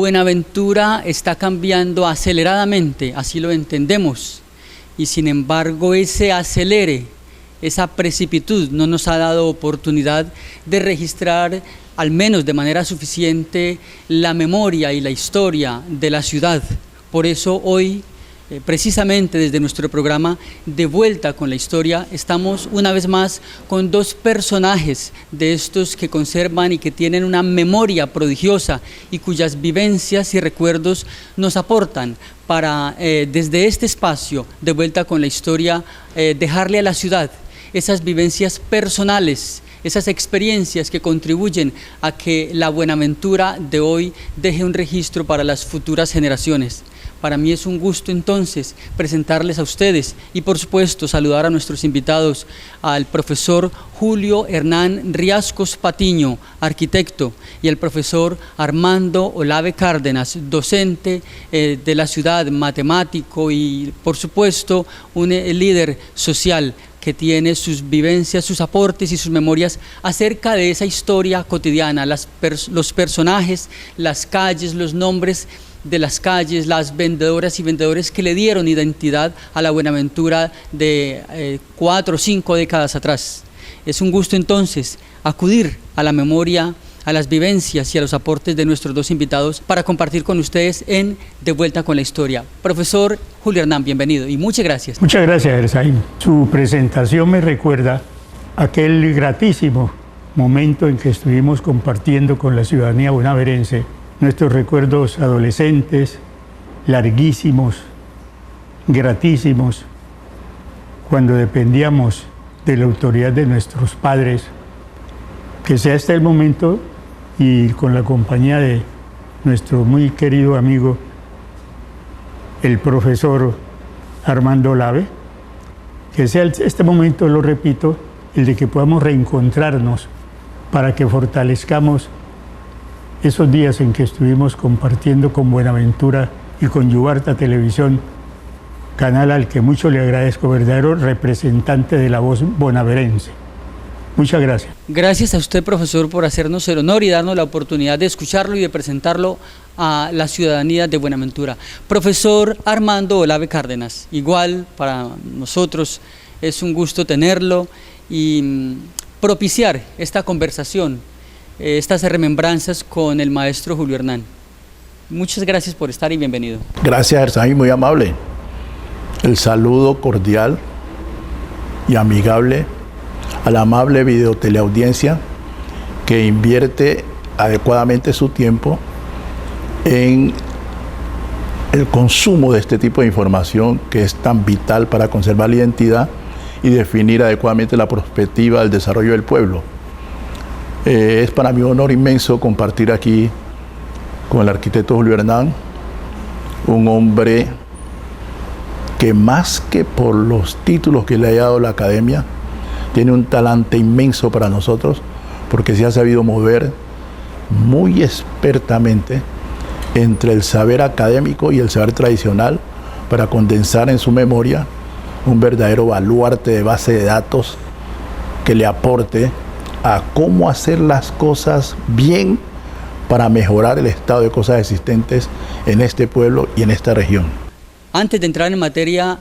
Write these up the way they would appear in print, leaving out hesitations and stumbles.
Buenaventura está cambiando aceleradamente, así lo entendemos, y sin embargo ese acelere, esa precipitud no nos ha dado oportunidad de registrar, al menos de manera suficiente, la memoria y la historia de la ciudad. Por eso hoy, precisamente desde nuestro programa De Vuelta con la Historia, estamos una vez más con dos personajes de estos que conservan y que tienen una memoria prodigiosa y cuyas vivencias y recuerdos nos aportan para, desde este espacio De Vuelta con la Historia, dejarle a la ciudad esas vivencias personales, esas experiencias que contribuyen a que la Buenaventura de hoy deje un registro para las futuras generaciones. Para mí es un gusto entonces presentarles a ustedes y por supuesto saludar a nuestros invitados, al profesor Julio Hernán Riascos Patiño, arquitecto, y al profesor Armando Olave Cárdenas, docente de la ciudad, matemático y por supuesto un líder social que tiene sus vivencias, sus aportes y sus memorias acerca de esa historia cotidiana, los personajes, las calles, los nombres de las calles, las vendedoras y vendedores que le dieron identidad a la Buenaventura de 4 o 5 décadas atrás. Es un gusto entonces acudir a la memoria, a las vivencias y a los aportes de nuestros dos invitados para compartir con ustedes en De Vuelta con la Historia. Profesor Julio Hernán, bienvenido y muchas gracias. Muchas gracias, Erzaín. Su presentación me recuerda aquel gratísimo momento en que estuvimos compartiendo con la ciudadanía bonaerense nuestros recuerdos adolescentes, larguísimos, gratísimos, cuando dependíamos de la autoridad de nuestros padres, que sea este el momento y con la compañía de nuestro muy querido amigo, el profesor Armando Olave, que sea este momento, lo repito, el de que podamos reencontrarnos para que fortalezcamos esos días en que estuvimos compartiendo con Buenaventura y con Yubarta Televisión, canal al que mucho le agradezco, verdadero representante de la voz bonaerense. Muchas gracias. Gracias a usted, profesor, por hacernos el honor y darnos la oportunidad de escucharlo y de presentarlo a la ciudadanía de Buenaventura. Profesor Armando Olave Cárdenas, igual para nosotros es un gusto tenerlo y propiciar esta conversación, estas remembranzas con el maestro Julio Hernán. Muchas gracias por estar y bienvenido. Gracias, Erzaín, muy amable. El saludo cordial y amigable a la amable videoteleaudiencia que invierte adecuadamente su tiempo en el consumo de este tipo de información que es tan vital para conservar la identidad y definir adecuadamente la perspectiva del desarrollo del pueblo. Es para mí un honor inmenso compartir aquí con el arquitecto Julio Hernán, un hombre que más que por los títulos que le haya dado la academia, tiene un talante inmenso para nosotros, porque se ha sabido mover muy expertamente entre el saber académico y el saber tradicional para condensar en su memoria un verdadero baluarte de base de datos que le aporte a cómo hacer las cosas bien para mejorar el estado de cosas existentes en este pueblo y en esta región. Antes de entrar en materia,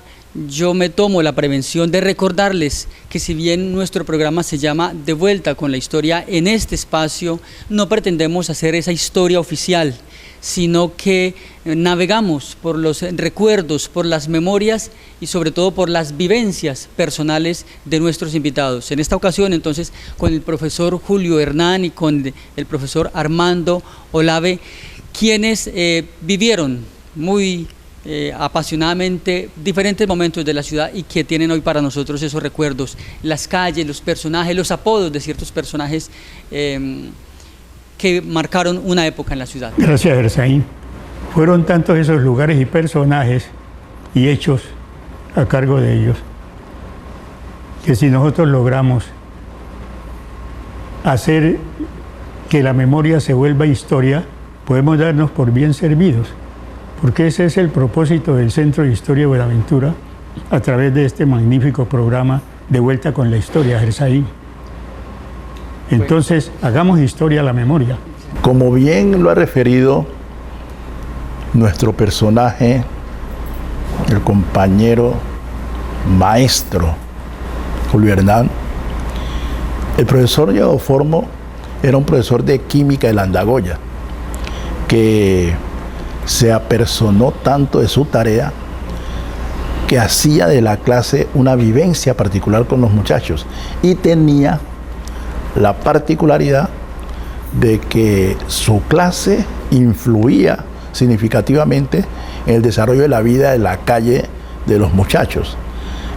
yo me tomo la prevención de recordarles que si bien nuestro programa se llama De Vuelta con la Historia, en este espacio no pretendemos hacer esa historia oficial, sino que navegamos por los recuerdos, por las memorias y sobre todo por las vivencias personales de nuestros invitados. En esta ocasión entonces con el profesor Julio Hernán y con el profesor Armando Olave, quienes vivieron muy apasionadamente diferentes momentos de la ciudad y que tienen hoy para nosotros esos recuerdos, las calles, los personajes, los apodos de ciertos personajes que marcaron una época en la ciudad. Gracias, Erzaín. Fueron tantos esos lugares y personajes y hechos a cargo de ellos, que si nosotros logramos hacer que la memoria se vuelva historia, podemos darnos por bien servidos, porque ese es el propósito del Centro de Historia de Buenaventura a través de este magnífico programa De Vuelta con la Historia, Erzaín. Entonces, hagamos historia a la memoria. Como bien lo ha referido nuestro personaje, el compañero maestro Julio Hernán, el profesor Yodoformo era un profesor de química de Landagoya, que se apersonó tanto de su tarea que hacía de la clase una vivencia particular con los muchachos y tenía la particularidad de que su clase influía significativamente en el desarrollo de la vida de la calle de los muchachos.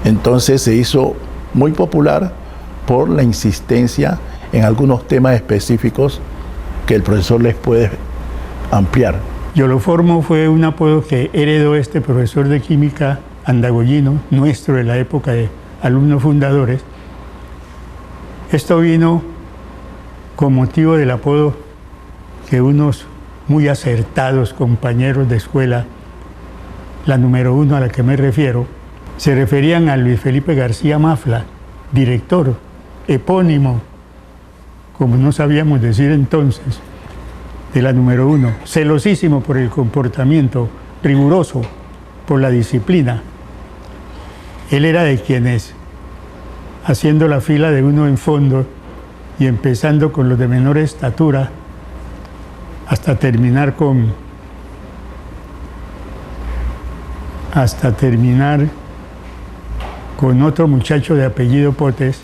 Entonces se hizo muy popular por la insistencia en algunos temas específicos que el profesor les puede ampliar. Yodoformo fue un apodo que heredó este profesor de química andagoyino, nuestro de la época de alumnos fundadores. Esto vino con motivo del apodo que unos muy acertados compañeros de escuela, la número 1 a la que me refiero, se referían a Luis Felipe García Mafla, director, epónimo, como no sabíamos decir entonces, de la número 1, celosísimo por el comportamiento, riguroso por la disciplina. Él era de quienes, haciendo la fila de uno en fondo y empezando con los de menor estatura, hasta terminar con otro muchacho de apellido Potes,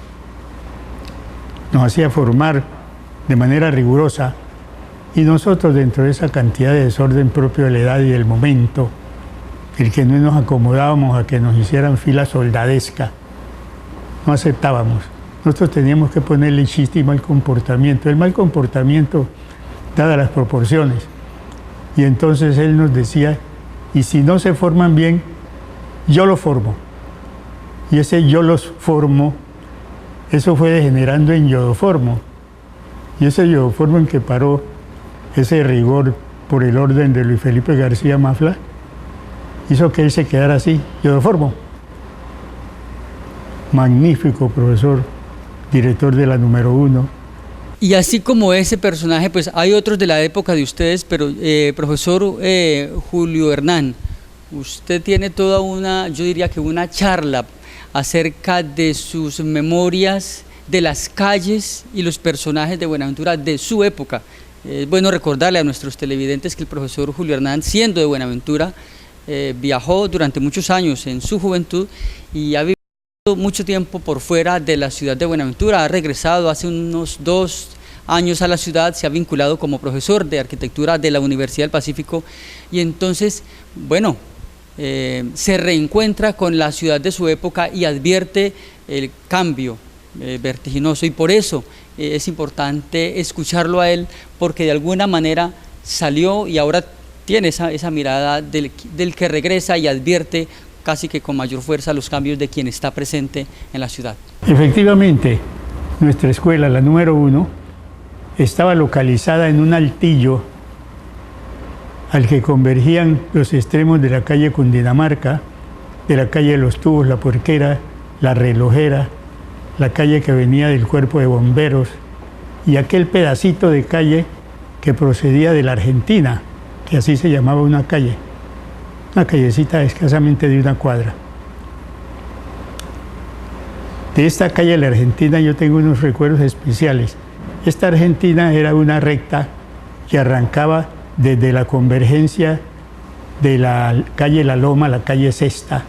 nos hacía formar de manera rigurosa, y nosotros, dentro de esa cantidad de desorden propio de la edad y del momento, el que no nos acomodábamos a que nos hicieran fila soldadesca, no aceptábamos. Nosotros teníamos que ponerle chiste y mal comportamiento. El mal comportamiento, dadas las proporciones. Y entonces él nos decía, y si no se forman bien, yo lo formo. Y ese yo los formo, eso fue degenerando en Yodoformo. Y ese Yodoformo en que paró ese rigor por el orden de Luis Felipe García Mafla, hizo que él se quedara así, Yodoformo. Magnífico profesor, director de la número 1. Y así como ese personaje, pues hay otros de la época de ustedes, pero profesor Julio Hernán, usted tiene toda una, yo diría que una charla acerca de sus memorias de las calles y los personajes de Buenaventura de su época. Es bueno recordarle a nuestros televidentes que el profesor Julio Hernán, siendo de Buenaventura, viajó durante muchos años en su juventud y ha vivido mucho tiempo por fuera de la ciudad de Buenaventura. Ha regresado hace unos 2 años a la ciudad, se ha vinculado como profesor de arquitectura de la Universidad del Pacífico y entonces, bueno, se reencuentra con la ciudad de su época y advierte el cambio vertiginoso, y por eso es importante escucharlo a él, porque de alguna manera salió y ahora tiene esa mirada del que regresa y advierte casi que con mayor fuerza los cambios de quien está presente en la ciudad. Efectivamente, nuestra escuela, la número 1, estaba localizada en un altillo al que convergían los extremos de la calle Cundinamarca, de la calle de los Tubos, la Porquera, la Relojera, la calle que venía del Cuerpo de Bomberos y aquel pedacito de calle que procedía de la Argentina, que así se llamaba una callecita escasamente de 1 cuadra. De esta calle de la Argentina yo tengo unos recuerdos especiales. Esta Argentina era una recta que arrancaba desde la convergencia de la calle La Loma, la calle Sexta,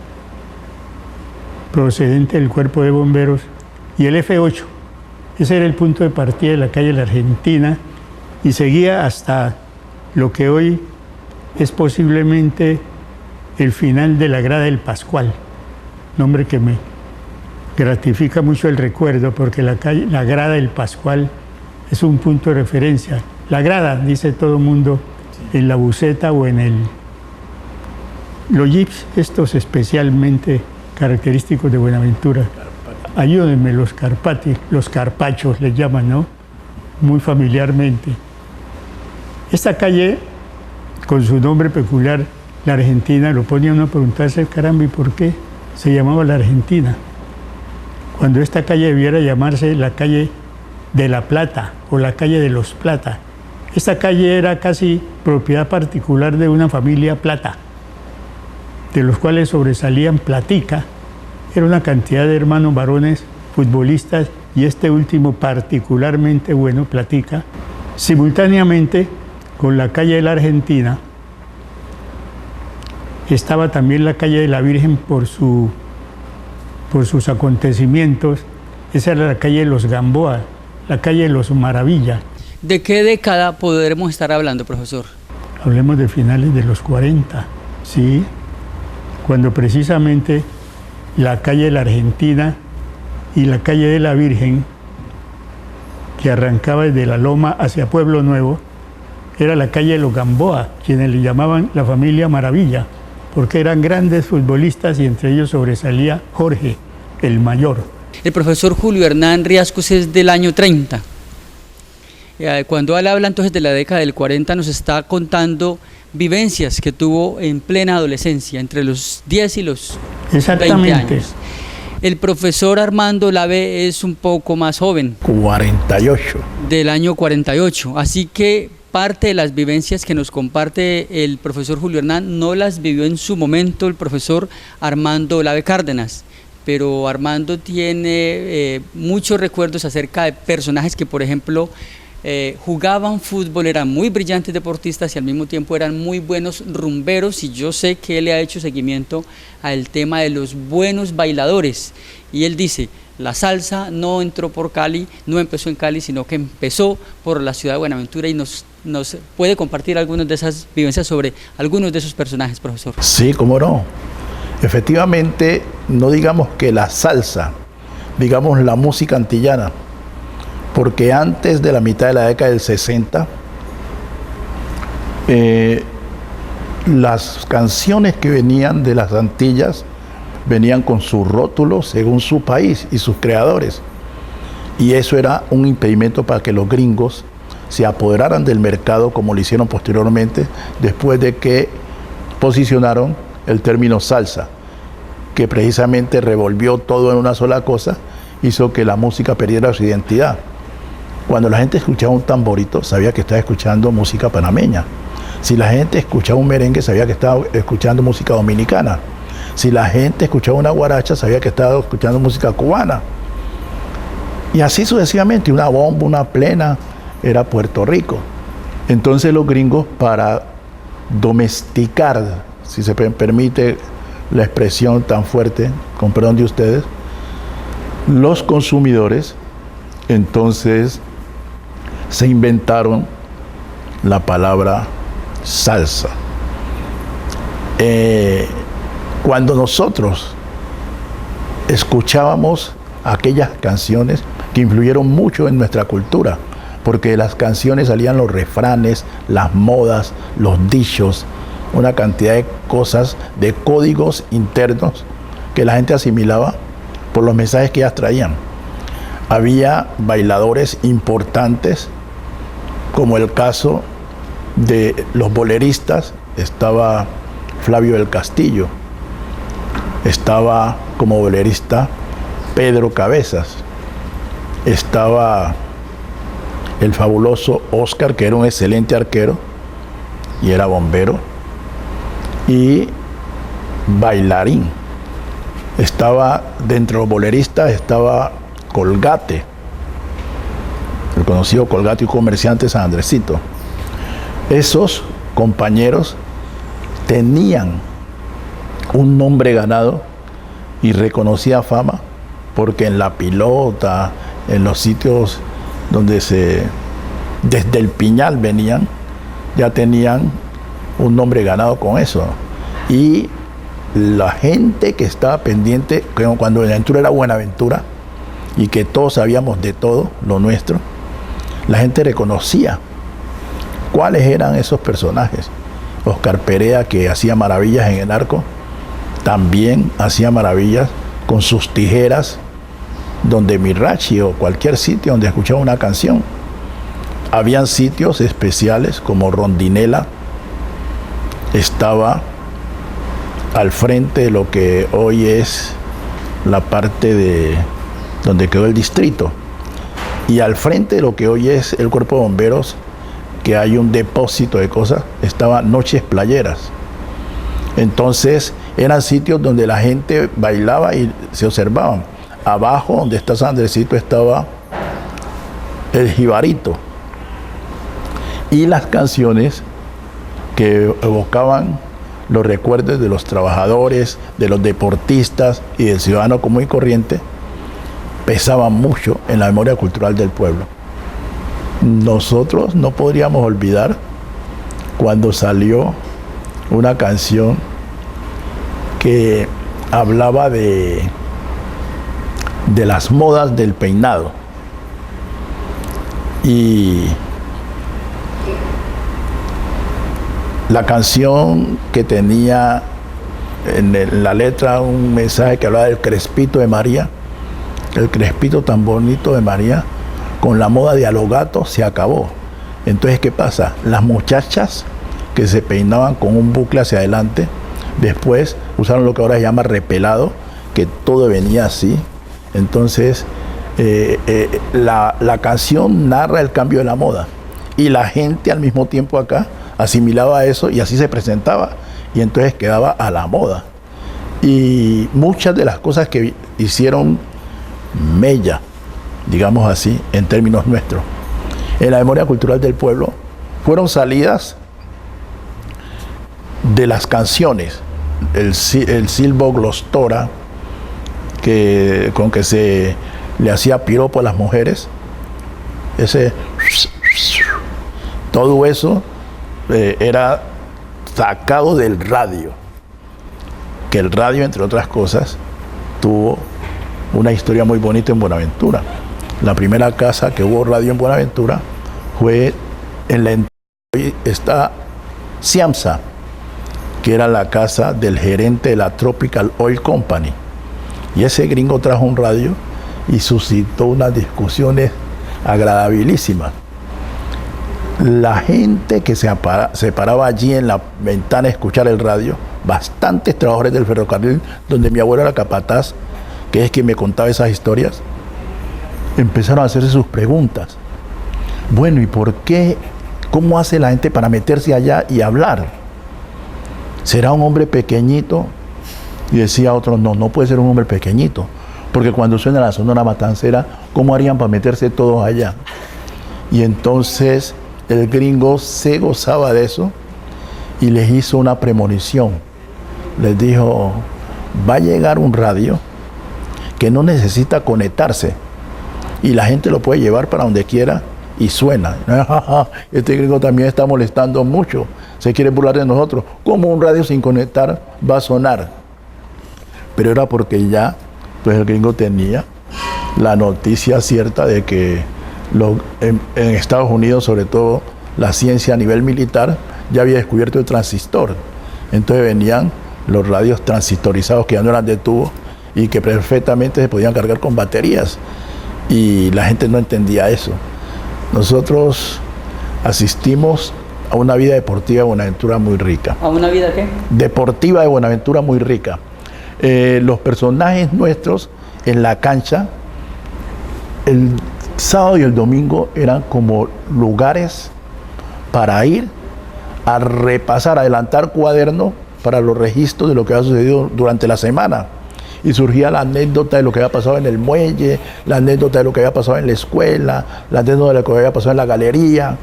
procedente del Cuerpo de Bomberos, y el F8. Ese era el punto de partida de la calle La Argentina y seguía hasta lo que hoy es posiblemente el final de la Grada del Pascual, nombre que me gratifica mucho el recuerdo, porque la Grada del Pascual es un punto de referencia. La grada, dice todo el mundo, en la buceta o en los jeeps, estos especialmente característicos de Buenaventura. Ayúdenme, los carpachos les llaman, ¿no? Muy familiarmente. Esta calle, con su nombre peculiar, la Argentina, lo ponía uno a preguntarse, caramba, ¿y por qué se llamaba la Argentina? Cuando esta calle debiera llamarse la calle de la Plata o la calle de los Plata. Esta calle era casi propiedad particular de una familia Plata, de los cuales sobresalían Platica. Era una cantidad de hermanos varones futbolistas y este último particularmente bueno, Platica. Simultáneamente con la calle de la Argentina estaba también la calle de la Virgen por sus acontecimientos. Esa era la calle de los Gamboa, la calle de los Maravilla. ¿De qué década podremos estar hablando, profesor? Hablemos de finales de los 40, ¿sí? Cuando precisamente la calle de la Argentina y la calle de la Virgen, que arrancaba desde la Loma hacia Pueblo Nuevo, era la calle de los Gamboa, quienes le llamaban la familia Maravilla, porque eran grandes futbolistas y entre ellos sobresalía Jorge, el mayor. El profesor Julio Hernán Riascos es del año 30. Cuando él habla entonces de la década del 40, nos está contando vivencias que tuvo en plena adolescencia, entre los 10 y los 20 años. El profesor Armando Olave es un poco más joven. 48. Del año 48. Así que parte de las vivencias que nos comparte el profesor Julio Hernán no las vivió en su momento el profesor Armando Olave Cárdenas. Pero Armando tiene muchos recuerdos acerca de personajes que, por ejemplo, jugaban fútbol, eran muy brillantes deportistas y al mismo tiempo eran muy buenos rumberos, y yo sé que él le ha hecho seguimiento al tema de los buenos bailadores, y él dice, la salsa no entró por Cali, no empezó en Cali, sino que empezó por la ciudad de Buenaventura, y nos puede compartir algunas de esas vivencias sobre algunos de esos personajes, profesor. Sí, cómo no. Efectivamente, no digamos que la salsa, digamos la música antillana, porque antes de la mitad de la década del 60, las canciones que venían de las Antillas venían con sus rótulos según su país y sus creadores. Y eso era un impedimento para que los gringos se apoderaran del mercado, como lo hicieron posteriormente, después de que posicionaron el término salsa, que precisamente revolvió todo en una sola cosa, hizo que la música perdiera su identidad. Cuando la gente escuchaba un tamborito, sabía que estaba escuchando música panameña. Si la gente escuchaba un merengue, sabía que estaba escuchando música dominicana. Si la gente escuchaba una guaracha, sabía que estaba escuchando música cubana. Y así sucesivamente, una bomba, una plena, era Puerto Rico. Entonces los gringos, para domesticar, si se permite la expresión tan fuerte, con perdón de ustedes, los consumidores, entonces se inventaron la palabra salsa. Cuando nosotros escuchábamos aquellas canciones que influyeron mucho en nuestra cultura, porque de las canciones salían los refranes, las modas, los dichos, una cantidad de cosas, de códigos internos que la gente asimilaba por los mensajes que ellas traían. Había bailadores importantes, como el caso de los boleristas. Estaba Flavio del Castillo, estaba como bolerista Pedro Cabezas, estaba el fabuloso Oscar, que era un excelente arquero y era bombero y bailarín. Estaba dentro de los boleristas, estaba Colgate, el conocido Colgate y comerciante San Andresito. Esos compañeros tenían un nombre ganado y reconocida fama, porque en la Pilota, en los sitios donde desde el Piñal venían, ya tenían un nombre ganado con eso. Y la gente que estaba pendiente, cuando Buenaventura era Buenaventura, y que todos sabíamos de todo lo nuestro, la gente reconocía cuáles eran esos personajes. Oscar Perea, que hacía maravillas en el arco, también hacía maravillas con sus tijeras, donde Mirachi o cualquier sitio donde escuchaba una canción. Habían sitios especiales como Rondinela, estaba al frente de lo que hoy es la parte de donde quedó el distrito, y al frente de lo que hoy es el cuerpo de bomberos, que hay un depósito de cosas, estaba Noches Playeras. Entonces eran sitios donde la gente bailaba y se observaban. Abajo, donde está San Andresito, estaba el Jibarito. Y las canciones que evocaban los recuerdos de los trabajadores, de los deportistas y del ciudadano común y corriente, pesaban mucho en la memoria cultural del pueblo. Nosotros no podríamos olvidar cuando salió una canción que hablaba de las modas del peinado. Y la canción que tenía en la letra un mensaje que hablaba del crespito de María, el crespito tan bonito de María, con la moda de alogato se acabó. Entonces, ¿qué pasa? Las muchachas que se peinaban con un bucle hacia adelante, después usaron lo que ahora se llama repelado, que todo venía así. Entonces, la canción narra el cambio de la moda y la gente al mismo tiempo acá asimilaba eso y así se presentaba y entonces quedaba a la moda. Y muchas de las cosas que hicieron mella, digamos así, en términos nuestros, en la memoria cultural del pueblo, fueron salidas de las canciones, el silbo glostora, con que se le hacía piropo a las mujeres, todo eso era sacado del radio, que el radio, entre otras cosas, tuvo una historia muy bonita en Buenaventura. La primera casa que hubo radio en Buenaventura fue en la entrada, hoy está Ciamsa, que era la casa del gerente de la Tropical Oil Company. Y ese gringo trajo un radio y suscitó unas discusiones agradabilísimas. La gente que se paraba allí en la ventana a escuchar el radio, bastantes trabajadores del ferrocarril, donde mi abuelo era capataz, que es quien me contaba esas historias, empezaron a hacerse sus preguntas. Bueno, ¿y por qué? ¿Cómo hace la gente para meterse allá y hablar? ¿Será un hombre pequeñito? Y decía otro, no puede ser un hombre pequeñito, porque cuando suena la Sonora Matancera, ¿cómo harían para meterse todos allá? Y entonces el gringo se gozaba de eso y les hizo una premonición. Les dijo, va a llegar un radio que no necesita conectarse y la gente lo puede llevar para donde quiera y suena. Este gringo también está molestando mucho, se quiere burlar de nosotros. ¿Cómo un radio sin conectar va a sonar? Pero era porque ya, pues el gringo tenía la noticia cierta de que en Estados Unidos, sobre todo la ciencia a nivel militar, ya había descubierto el transistor. Entonces venían los radios transistorizados que ya no eran de tubo y que perfectamente se podían cargar con baterías. Y la gente no entendía eso. Nosotros asistimos a una vida deportiva de Buenaventura muy rica. ¿A una vida qué? Deportiva de Buenaventura muy rica. Los personajes nuestros en la cancha, el sábado y el domingo eran como lugares para ir a repasar, adelantar cuadernos para los registros de lo que había sucedido durante la semana. Y surgía la anécdota de lo que había pasado en el muelle, la anécdota de lo que había pasado en la escuela, la anécdota de lo que había pasado en la galería,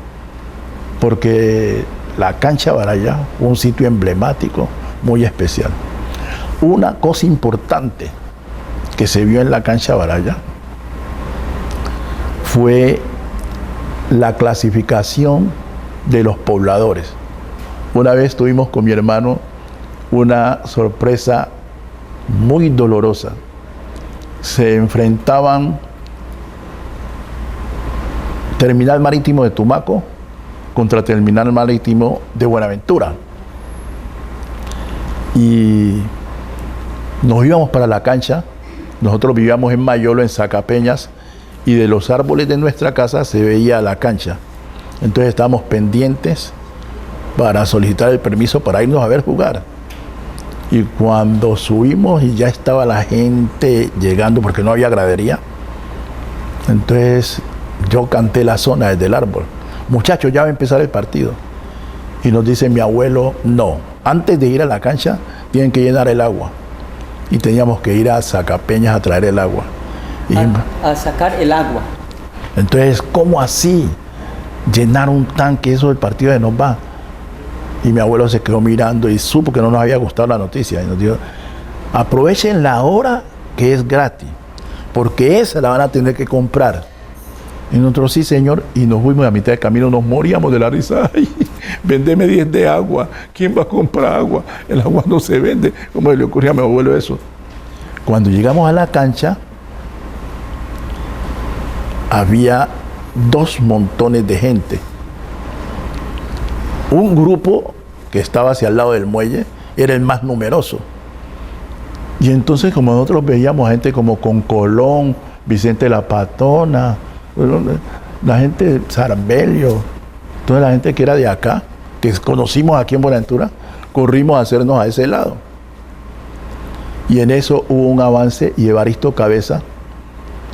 porque la cancha Barayá fue un sitio emblemático, muy especial. Una cosa importante que se vio en la cancha Barayá fue la clasificación de los pobladores. Una vez tuvimos con mi hermano una sorpresa muy dolorosa. Se enfrentaban Terminal Marítimo de Tumaco contra Terminal Marítimo de Buenaventura. Y nos íbamos para la cancha. Nosotros vivíamos en Mayolo, en Zacapeñas, y de los árboles de nuestra casa se veía la cancha. Entonces estábamos pendientes para solicitar el permiso para irnos a ver jugar. Y cuando subimos y ya estaba la gente llegando porque no había gradería, entonces yo canté la zona desde el árbol. muchachos, ya va a empezar el partido. Y nos dice mi abuelo, no, antes de ir a la cancha tienen que llenar el agua. Y teníamos que ir a Sacapeñas a traer el agua. Y a sacar el agua. entonces, ¿cómo así? Llenar un tanque, eso del partido de nos va. Y mi abuelo se quedó mirando y supo que no nos había gustado la noticia. Y nos dijo, aprovechen la hora que es gratis, porque esa la van a tener que comprar. Y nosotros, sí, señor, y nos fuimos a mitad del camino, nos moríamos de la risa. Ay, vendeme 10 de agua, ¿quién va a comprar agua? El agua no se vende. ¿Cómo le ocurría a mi abuelo eso? Cuando llegamos a la cancha, había 2 montones de gente. Un grupo que estaba hacia el lado del muelle era el más numeroso. Y entonces, como nosotros veíamos a gente como con Colón, Vicente La Patona, la gente de Sarbelio, toda la gente que era de acá, que conocimos aquí en Buenaventura, corrimos a hacernos a ese lado. Y en eso hubo un avance y Evaristo Cabeza,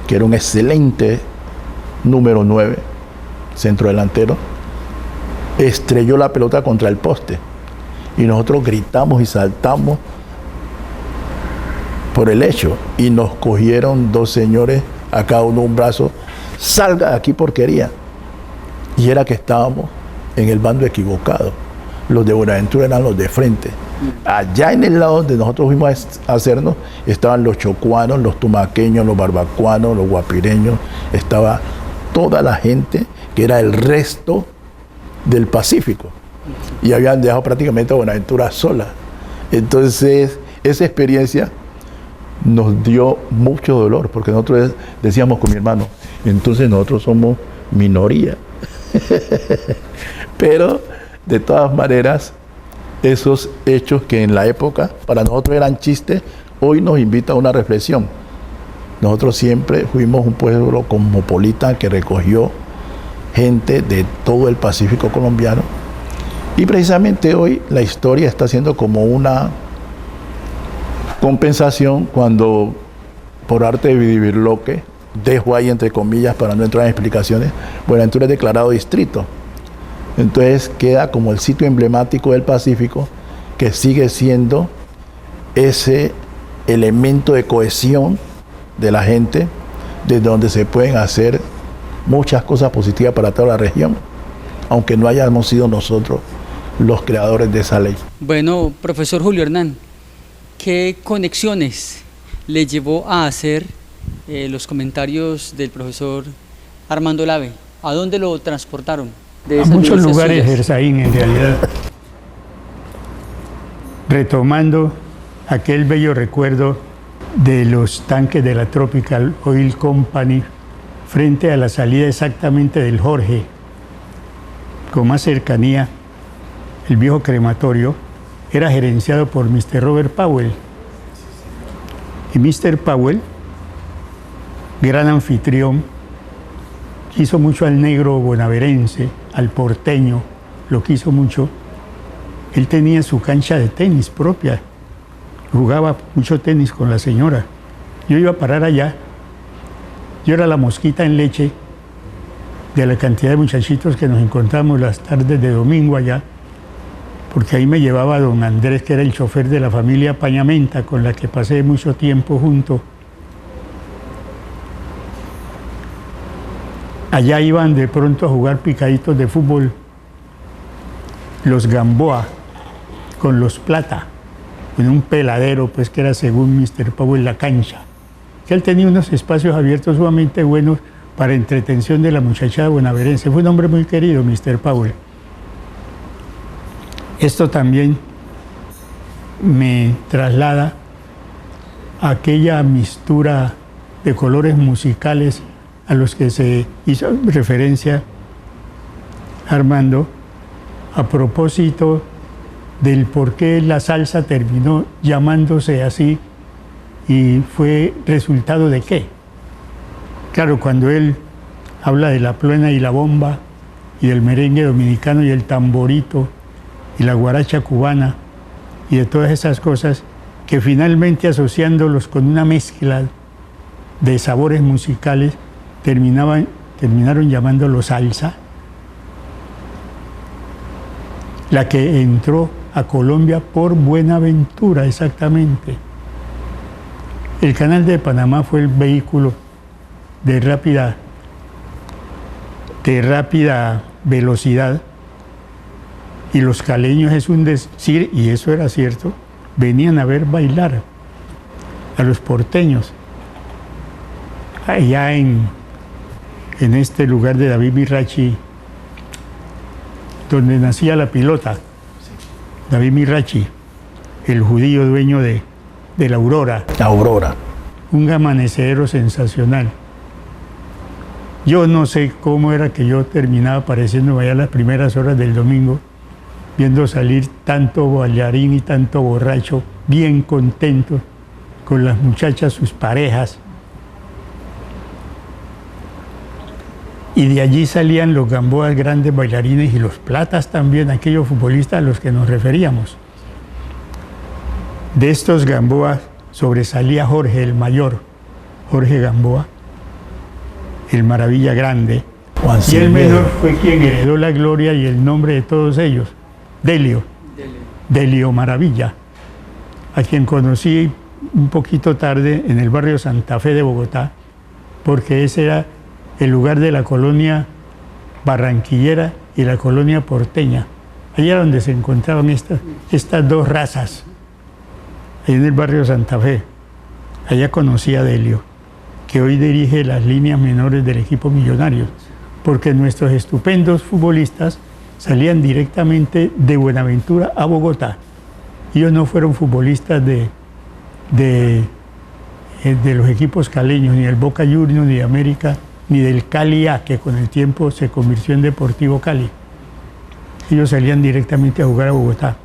que era un excelente número 9, centrodelantero, estrelló la pelota contra el poste. Y nosotros gritamos y saltamos por el hecho. Y nos cogieron 2 señores, a cada uno un brazo. Salga de aquí, porquería. Y era que estábamos en el bando equivocado. Los de Buenaventura eran los de frente. Allá en el lado donde nosotros fuimos a hacernos, estaban los chocuanos, los tumaqueños, los barbacuanos, los guapireños. Estaba toda la gente que era el resto del Pacífico. Y habían dejado prácticamente a Buenaventura sola. Entonces, esa experiencia nos dio mucho dolor, porque nosotros decíamos con mi hermano, entonces nosotros somos minoría. Pero, de todas maneras, esos hechos que en la época para nosotros eran chistes, hoy nos invita a una reflexión. Nosotros siempre fuimos un pueblo cosmopolita que recogió gente de todo el Pacífico colombiano. Y precisamente hoy la historia está siendo como una compensación cuando, por arte de Vivirloque, dejo ahí entre comillas para no entrar en explicaciones, Buenaventura es declarado distrito. Entonces queda como el sitio emblemático del Pacífico que sigue siendo ese elemento de cohesión de la gente, desde donde se pueden hacer muchas cosas positivas para toda la región, aunque no hayamos sido nosotros los creadores de esa ley. Bueno, profesor Julio Hernán, ¿qué conexiones le llevó a hacer los comentarios del profesor Armando Lave? ¿A dónde lo transportaron? A muchos lugares, Gersaín, en realidad. Retomando aquel bello recuerdo de los tanques de la Tropical Oil Company frente a la salida exactamente del Jorge, con más cercanía, el viejo crematorio era gerenciado por Mr. Robert Powell. Y Mr. Powell, gran anfitrión, quiso mucho al negro bonaverense, al porteño, lo quiso mucho. Él tenía su cancha de tenis propia, jugaba mucho tenis con la señora. Yo iba a parar allá, yo era la mosquita en leche de la cantidad de muchachitos que nos encontramos las tardes de domingo allá, porque ahí me llevaba don Andrés, que era el chofer de la familia Pañamenta, con la que pasé mucho tiempo junto. Allá iban de pronto a jugar picaditos de fútbol los Gamboa con los Plata, en un peladero, pues, que era, según Mr. Powell, la cancha. Que él tenía unos espacios abiertos sumamente buenos para entretención de la muchachada bonaverense. Fue un hombre muy querido, Mr. Powell. Esto también me traslada a aquella mistura de colores musicales a los que se hizo referencia Armando, a propósito del por qué la salsa terminó llamándose así y fue resultado de qué. Claro, cuando él habla de la plena y la bomba y del merengue dominicano y el tamborito y la guaracha cubana y de todas esas cosas que finalmente, asociándolos con una mezcla de sabores musicales, terminaron llamándolo salsa. la que entró a Colombia por Buenaventura, exactamente. El Canal de Panamá fue el vehículo de rápida velocidad, y los caleños, es un decir, y eso era cierto, venían a ver bailar a los porteños allá en este lugar de David Mirachi, donde nacía la pilota. David Mirachi, el judío dueño de la Aurora. Aurora. Un amanecedero sensacional. Yo no sé cómo era que yo terminaba apareciendo allá las primeras horas del domingo, viendo salir tanto bailarín y tanto borracho, bien contento, con las muchachas, sus parejas. Y de allí salían los Gamboas, grandes bailarines, y los Platas también, aquellos futbolistas a los que nos referíamos. De estos Gamboas sobresalía Jorge, el mayor, Jorge Gamboa, el Maravilla Grande. Y el menor fue quien heredó la gloria y el nombre de todos ellos, Delio Maravilla, a quien conocí un poquito tarde en el barrio Santa Fe de Bogotá, porque ese era el lugar de la colonia barranquillera y la colonia porteña. Allá era donde se encontraban estas dos razas, ahí en el barrio Santa Fe. Allá conocí a Delio, que hoy dirige las líneas menores del equipo Millonarios, porque nuestros estupendos futbolistas salían directamente de Buenaventura a Bogotá. Ellos no fueron futbolistas de los equipos caleños, ni del Boca Juniors, ni de América, ni del Cali A, que con el tiempo se convirtió en Deportivo Cali. Ellos salían directamente a jugar a Bogotá.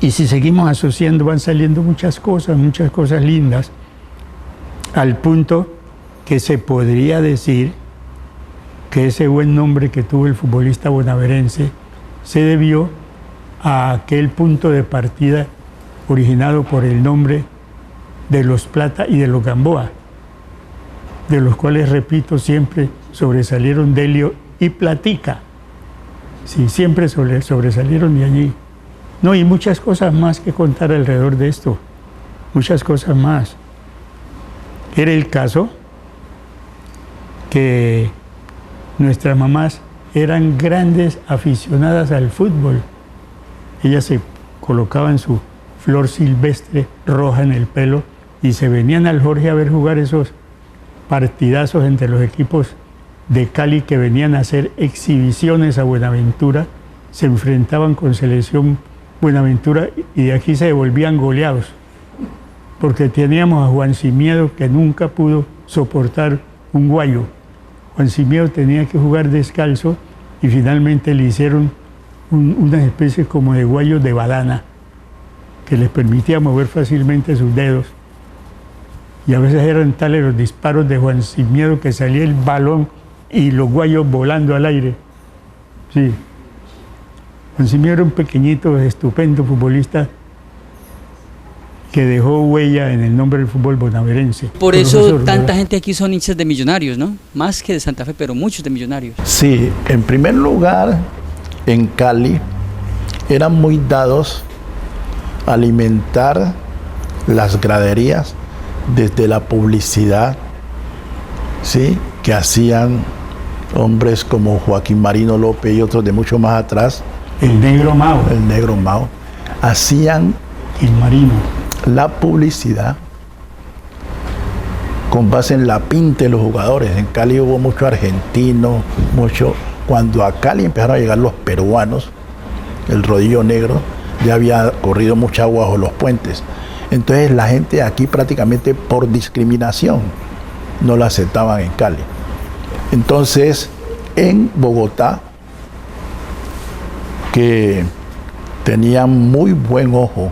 Y si seguimos asociando, van saliendo muchas cosas lindas, al punto que se podría decir que ese buen nombre que tuvo el futbolista bonaverense se debió a aquel punto de partida originado por el nombre de los Plata y de los Gamboa, de los cuales, repito, siempre sobresalieron Delio y Platica. Sí, siempre sobresalieron de allí. No, y muchas cosas más que contar alrededor de esto, muchas cosas más. Era el caso que nuestras mamás eran grandes aficionadas al fútbol. Ellas se colocaban su flor silvestre roja en el pelo y se venían al Jorge a ver jugar esos partidazos entre los equipos de Cali que venían a hacer exhibiciones a Buenaventura, se enfrentaban con selección Buenaventura y de aquí se devolvían goleados, porque teníamos a Juan Simiedo, que nunca pudo soportar un guayo. Juan Simiedo tenía que jugar descalzo y finalmente le hicieron una especie como de guayos de badana que les permitía mover fácilmente sus dedos. Y a veces eran tales los disparos de Juan Simiedo que salía el balón y los guayos volando al aire. Sí. Juan Simiedo era un pequeñito, estupendo futbolista que dejó huella en el nombre del fútbol bonaverense. Por eso tanta gente aquí son hinchas de Millonarios, ¿no? Más que de Santa Fe, pero muchos de Millonarios. Sí, en primer lugar, en Cali eran muy dados a alimentar las graderías desde la publicidad, ¿sí?, que hacían hombres como Joaquín Marino López y otros de mucho más atrás. El Negro Mao. El Negro Mao. Hacían el Marino. La publicidad con base en la pinta de los jugadores. En Cali hubo mucho argentino, cuando a Cali empezaron a llegar los peruanos, el Rodillo Negro, ya había corrido mucha agua bajo los puentes. Entonces la gente aquí prácticamente por discriminación no la aceptaban en Cali. Entonces en Bogotá, que tenían muy buen ojo,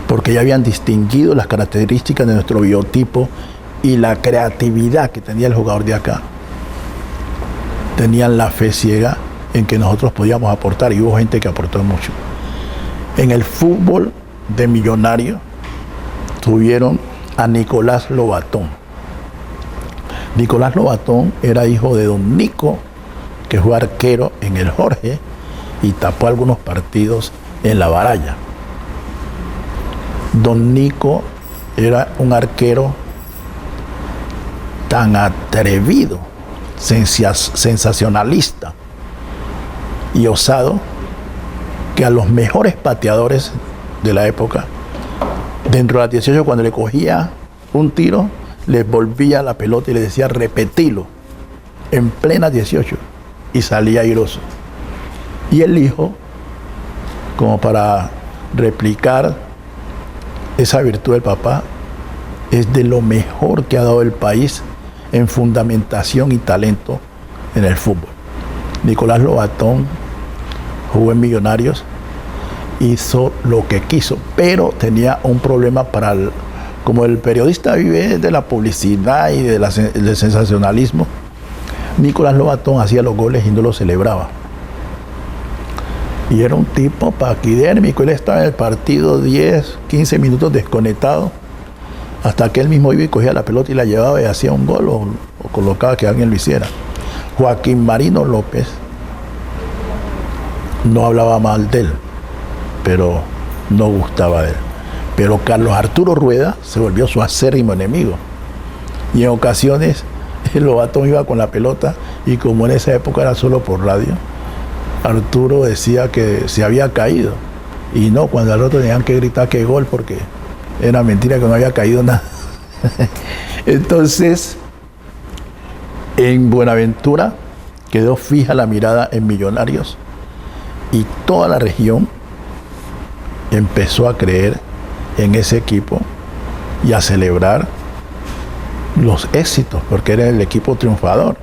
porque ya habían distinguido las características de nuestro biotipo y la creatividad que tenía el jugador de acá. Tenían la fe ciega en que nosotros podíamos aportar, y hubo gente que aportó mucho. En el fútbol de Millonarios tuvieron a Nicolás Lobatón. Nicolás Lobatón era hijo de don Nico, que fue arquero en el Jorge, y tapó algunos partidos en la Baraya. Don Nico era un arquero tan atrevido, sensacionalista y osado, que a los mejores pateadores de la época, dentro de las 18, cuando le cogía un tiro, les volvía la pelota y le decía repetilo, en plena 18, y salía airoso. Y el hijo, como para replicar esa virtud del papá, es de lo mejor que ha dado el país en fundamentación y talento en el fútbol. Nicolás Lobatón jugó en Millonarios, hizo lo que quiso, pero tenía un problema como el periodista vive de la publicidad y del sensacionalismo. Nicolás Lobatón hacía los goles y no los celebraba. Y era un tipo paquidérmico, él estaba en el partido 10, 15 minutos desconectado, hasta que él mismo iba y cogía la pelota y la llevaba y hacía un gol o colocaba que alguien lo hiciera. Joaquín Marino López no hablaba mal de él, pero no gustaba de él. Pero Carlos Arturo Rueda se volvió su acérrimo enemigo. Y en ocasiones el Lobatón iba con la pelota y como en esa época era solo por radio, Arturo decía que se había caído. Y no, cuando al otro tenían que gritar que gol porque era mentira, que no había caído nada. Entonces, en Buenaventura quedó fija la mirada en Millonarios y toda la región empezó a creer en ese equipo y a celebrar los éxitos, porque era el equipo triunfador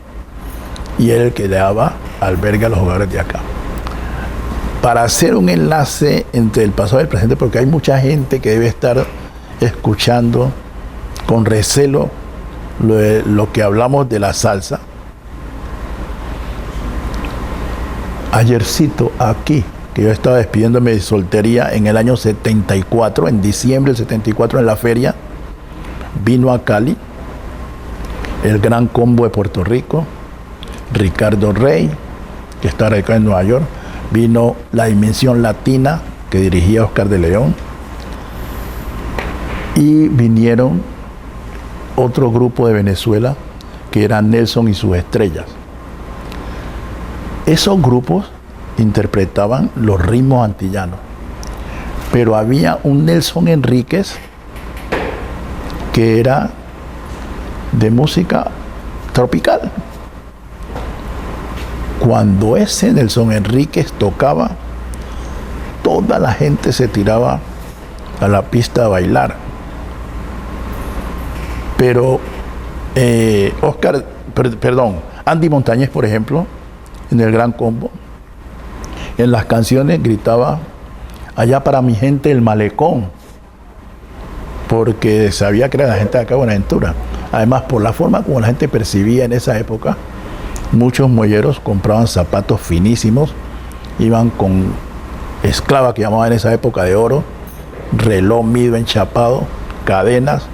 y era el que le daba albergue a los jugadores de acá. Para hacer un enlace entre el pasado y el presente, porque hay mucha gente que debe estar escuchando con recelo lo que hablamos de la salsa. Ayercito, aquí, que yo estaba despidiéndome de soltería en el año 74, en diciembre del 74 en la feria, vino a Cali el Gran Combo de Puerto Rico, Ricardo Rey, que está radicado en Nueva York, vino la Dimensión Latina, que dirigía Oscar de León, y vinieron otro grupo de Venezuela, que era Nelson y sus estrellas. Esos grupos interpretaban los ritmos antillanos, pero había un Nelson Enríquez que era de música tropical. Cuando ese Nelson Enríquez tocaba, toda la gente se tiraba a la pista a bailar. Pero Andy Montañez, por ejemplo, en el Gran Combo, en las canciones gritaba allá para mi gente el malecón, porque sabía que era la gente de acá de Buenaventura. Además, por la forma como la gente percibía en esa época, muchos muelleros compraban zapatos finísimos, iban con esclava, que llamaban en esa época, de oro, reloj mido enchapado, cadenas,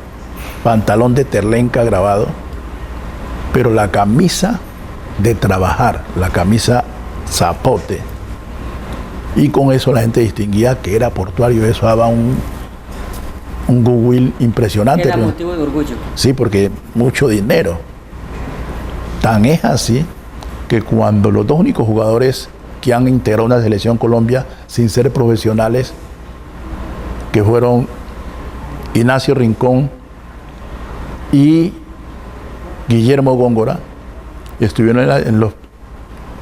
pantalón de terlenca grabado, pero la camisa de trabajar, la camisa zapote, y con eso la gente distinguía que era portuario. Eso daba un goodwill impresionante. Era motivo de orgullo. Sí, porque mucho dinero. Tan es así que cuando los dos únicos jugadores que han integrado una selección Colombia sin ser profesionales, que fueron Ignacio Rincón y Guillermo Góngora, estuvieron en los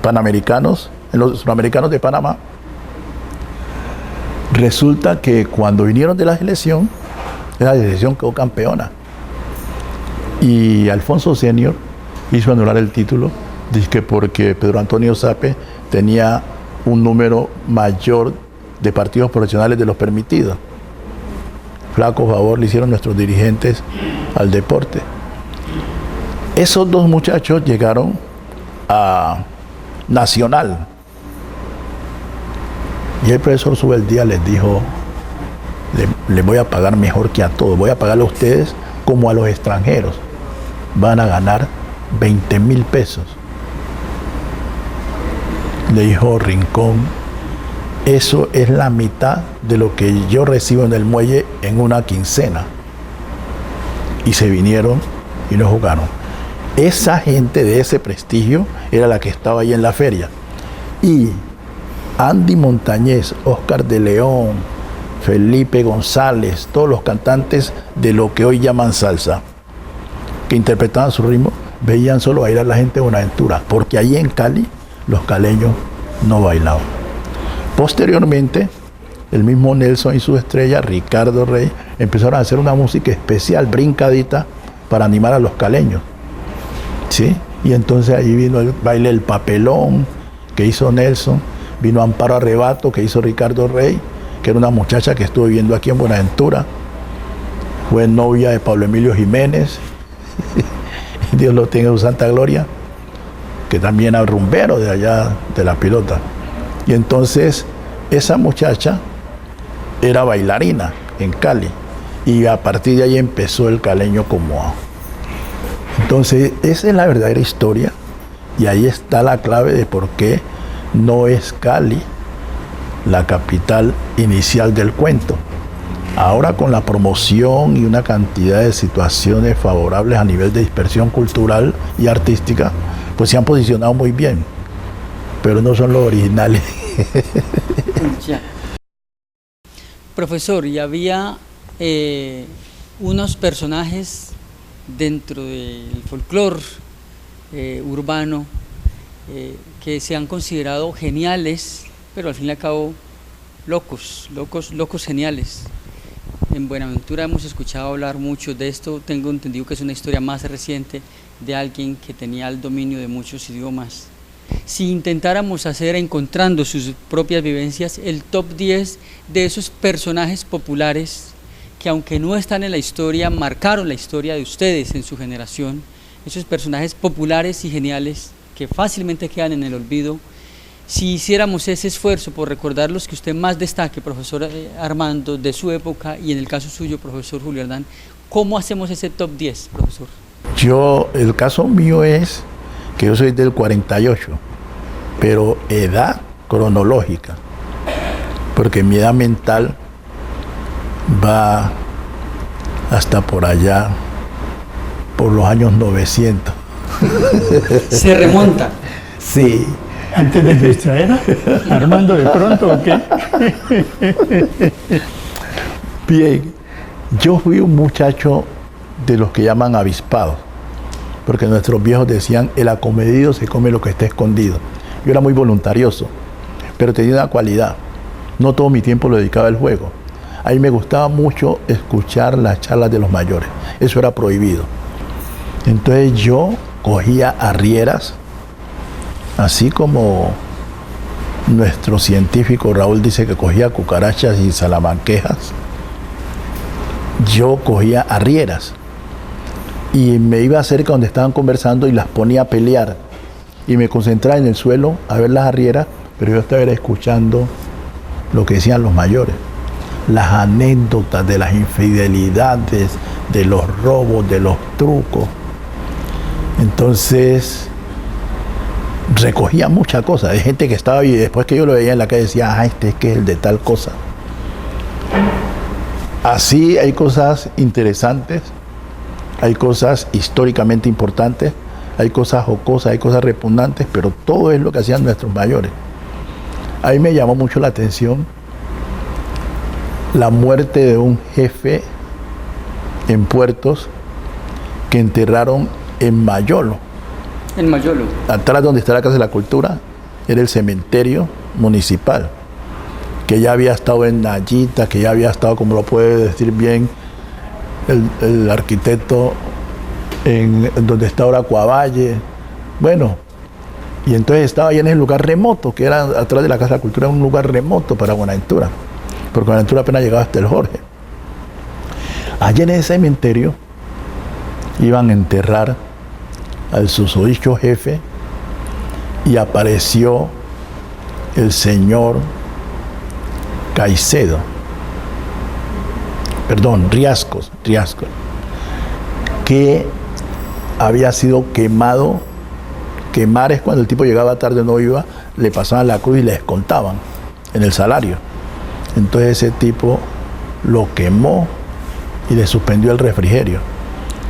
Panamericanos, en los Suramericanos de Panamá. Resulta que cuando vinieron de la selección quedó campeona. Y Alfonso Senior hizo anular el título, dice porque Pedro Antonio Sape tenía un número mayor de partidos profesionales de los permitidos. Flaco favor le hicieron nuestros dirigentes al deporte. Esos dos muchachos llegaron a Nacional. Y el profesor Subeldía les dijo, les voy a pagar mejor que a todos, voy a pagarle a ustedes como a los extranjeros. Van a ganar 20.000 pesos. Le dijo Rincón Eso es la mitad de lo que yo recibo en el muelle en una quincena. Y se vinieron y no jugaron. Esa gente de ese prestigio era la que estaba ahí en la feria. Y Andy Montañez, Oscar de León, Felipe González, todos los cantantes de lo que hoy llaman salsa, que interpretaban su ritmo, veían solo bailar a la gente de Buenaventura, porque allí en Cali los caleños no bailaban. Posteriormente, el mismo Nelson y su estrella, Ricardo Rey, empezaron a hacer una música especial, brincadita, para animar a los caleños, ¿sí? Y entonces ahí vino el baile El Papelón, que hizo Nelson, vino Amparo Arrebato, que hizo Ricardo Rey, que era una muchacha que estuvo viviendo aquí en Buenaventura, fue novia de Pablo Emilio Jiménez, Dios lo tenga en su santa gloria, que también era rumbero de allá de La Pilota. Y entonces esa muchacha era bailarina en Cali, y a partir de ahí empezó el caleño como... Entonces esa es la verdadera historia, y ahí está la clave de por qué no es Cali la capital inicial del cuento. Ahora, con la promoción y una cantidad de situaciones favorables a nivel de dispersión cultural y artística, pues se han posicionado muy bien, pero no son los originales. Ya. Profesor, y había unos personajes dentro del folclore urbano que se han considerado geniales, pero al fin y al cabo locos geniales. En Buenaventura hemos escuchado hablar mucho de esto. Tengo entendido que es una historia más reciente de alguien que tenía el dominio de muchos idiomas. Si intentáramos hacer, encontrando sus propias vivencias, el top 10 de esos personajes populares que, aunque no están en la historia, marcaron la historia de ustedes en su generación, esos personajes populares y geniales que fácilmente quedan en el olvido, si hiciéramos ese esfuerzo por recordar los que usted más destaque, profesor Armando, de su época, y en el caso suyo, profesor Julio Hernán, ¿cómo hacemos ese top 10, profesor? El caso mío es que yo soy del 48, pero edad cronológica, porque mi edad mental va hasta por allá, por los años 900. ¿Se remonta? Sí. ¿Antes de nuestra era? ¿Armando de pronto o qué? Bien, yo fui un muchacho de los que llaman avispados, porque nuestros viejos decían, el acomedido se come lo que está escondido. Yo era muy voluntarioso, pero tenía una cualidad, no todo mi tiempo lo dedicaba al juego. A mí me gustaba mucho escuchar las charlas de los mayores, eso era prohibido. Entonces yo cogía arrieras, así como nuestro científico Raúl dice que cogía cucarachas y salamanquejas, yo cogía arrieras y me iba cerca donde estaban conversando y las ponía a pelear y me concentraba en el suelo a ver las arrieras, pero yo estaba escuchando lo que decían los mayores, las anécdotas de las infidelidades, de los robos, de los trucos. Entonces recogía muchas cosas de gente que estaba y después que yo lo veía en la calle decía, este es que es el de tal cosa. Así hay cosas interesantes, hay cosas históricamente importantes, hay cosas jocosas, hay cosas repugnantes, pero todo es lo que hacían nuestros mayores. A mí me llamó mucho la atención la muerte de un jefe en Puertos que enterraron en Mayolo. En Mayolo. Atrás donde está la Casa de la Cultura, era el cementerio municipal, que ya había estado en Nayita, que ya había estado, como lo puede decir bien el arquitecto, en donde está ahora Cuavalle. Bueno, y entonces estaba ahí en el lugar remoto, que era atrás de la Casa de la Cultura, un lugar remoto para Buenaventura, porque Buenaventura apenas llegaba hasta el Jorge. Allí en ese cementerio iban a enterrar al susodicho jefe y apareció el señor Riascos, que había sido quemado. Quemar es cuando el tipo llegaba tarde o no iba, le pasaban la cruz y le escoltaban. en el salario. Entonces ese tipo lo quemó y le suspendió el refrigerio.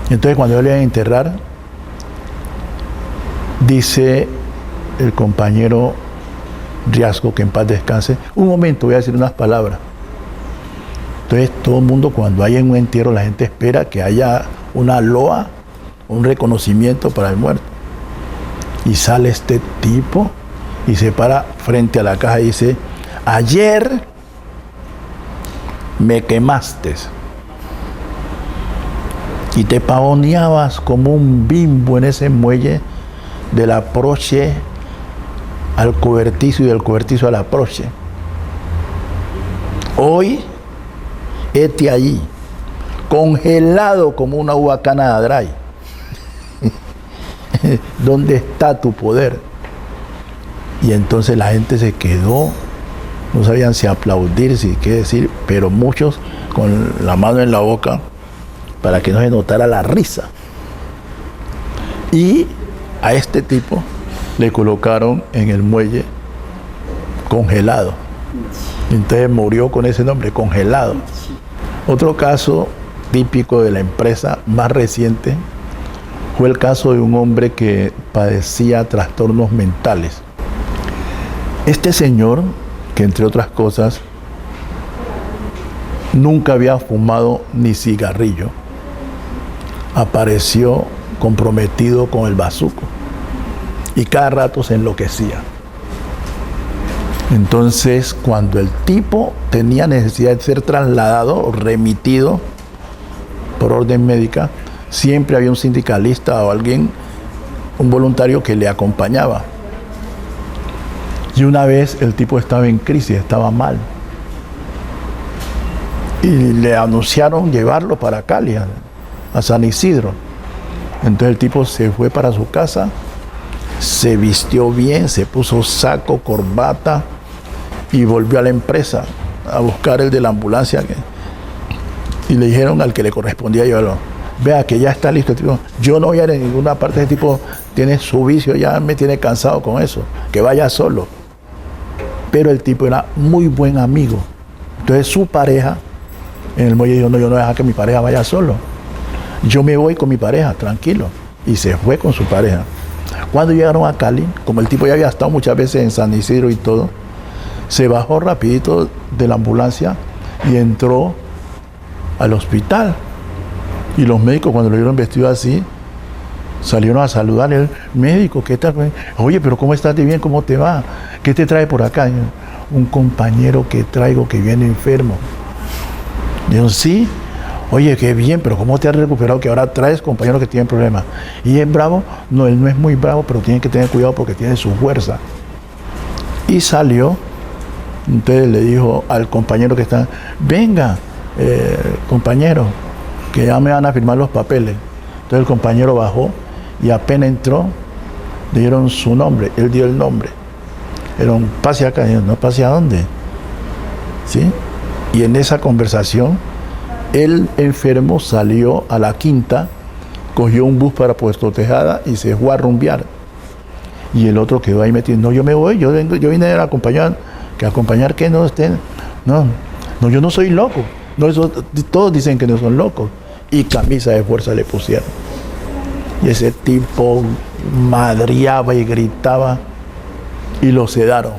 Entonces cuando yo le iban a enterrar, dice el compañero Riasco, que en paz descanse, un momento, voy a decir unas palabras. Entonces todo el mundo, cuando hay un entierro, la gente espera que haya una loa, un reconocimiento para el muerto. Y sale este tipo y se para frente a la caja y dice: ayer me quemaste y te pavoneabas como un bimbo en ese muelle del aproche al cobertizo y del cobertizo al aproche. Hoy, hete allí, congelado como una uva Canada Dry. ¿Dónde está tu poder? Y entonces la gente se quedó, no sabían si aplaudir, si qué decir, pero muchos con la mano en la boca para que no se notara la risa. Y a este tipo le colocaron en el muelle congelado. Entonces murió con ese nombre, congelado. Otro caso típico de la empresa más reciente fue el caso de un hombre que padecía trastornos mentales. Este señor, que entre otras cosas nunca había fumado ni cigarrillo, apareció comprometido con el bazuco y cada rato se enloquecía. Entonces, cuando el tipo tenía necesidad de ser trasladado o remitido por orden médica, siempre había un sindicalista o alguien, un voluntario que le acompañaba. Y una vez el tipo estaba en crisis, estaba mal. Y le anunciaron llevarlo para Cali, a San Isidro. Entonces el tipo se fue para su casa, se vistió bien, se puso saco, corbata y volvió a la empresa a buscar el de la ambulancia. Y le dijeron al que le correspondía llevarlo: vea que ya está listo. El tipo: yo no voy a ir a ninguna parte. Ese tipo tiene su vicio, ya me tiene cansado con eso, que vaya solo. Pero el tipo era muy buen amigo. Entonces su pareja en el muelle dijo: no, yo no voy a dejar que mi pareja vaya solo. Yo me voy con mi pareja, tranquilo. Y se fue con su pareja. Cuando llegaron a Cali, como el tipo ya había estado muchas veces en San Isidro y todo, se bajó rapidito de la ambulancia y entró al hospital. Y los médicos, cuando lo vieron vestido así, salieron a saludar. El médico: ¿qué tal? Oye, pero ¿cómo estás de bien? ¿Cómo te va? ¿Qué te trae por acá? Un compañero que traigo que viene enfermo. Dijo: sí. Oye, qué bien, pero ¿cómo te has recuperado que ahora traes compañeros que tienen problemas? ¿Y es bravo? No, él no es muy bravo, pero tiene que tener cuidado porque tiene su fuerza. Y salió. Entonces le dijo al compañero que está: venga, compañero, que ya me van a firmar los papeles. Entonces el compañero bajó y apenas entró, le dieron su nombre. Él dio el nombre. Dijeron: pase acá. Y yo: no, pase a dónde. ¿Sí? Y en esa conversación, el enfermo salió a la quinta, cogió un bus para Puerto Tejada y se fue a rumbear. Y el otro quedó ahí metido: no, yo me voy, yo vine a acompañar, que acompañar que no estén. No, yo no soy loco. No, eso, todos dicen que no son locos. Y camisa de fuerza le pusieron. Y ese tipo madreaba y gritaba y lo sedaron.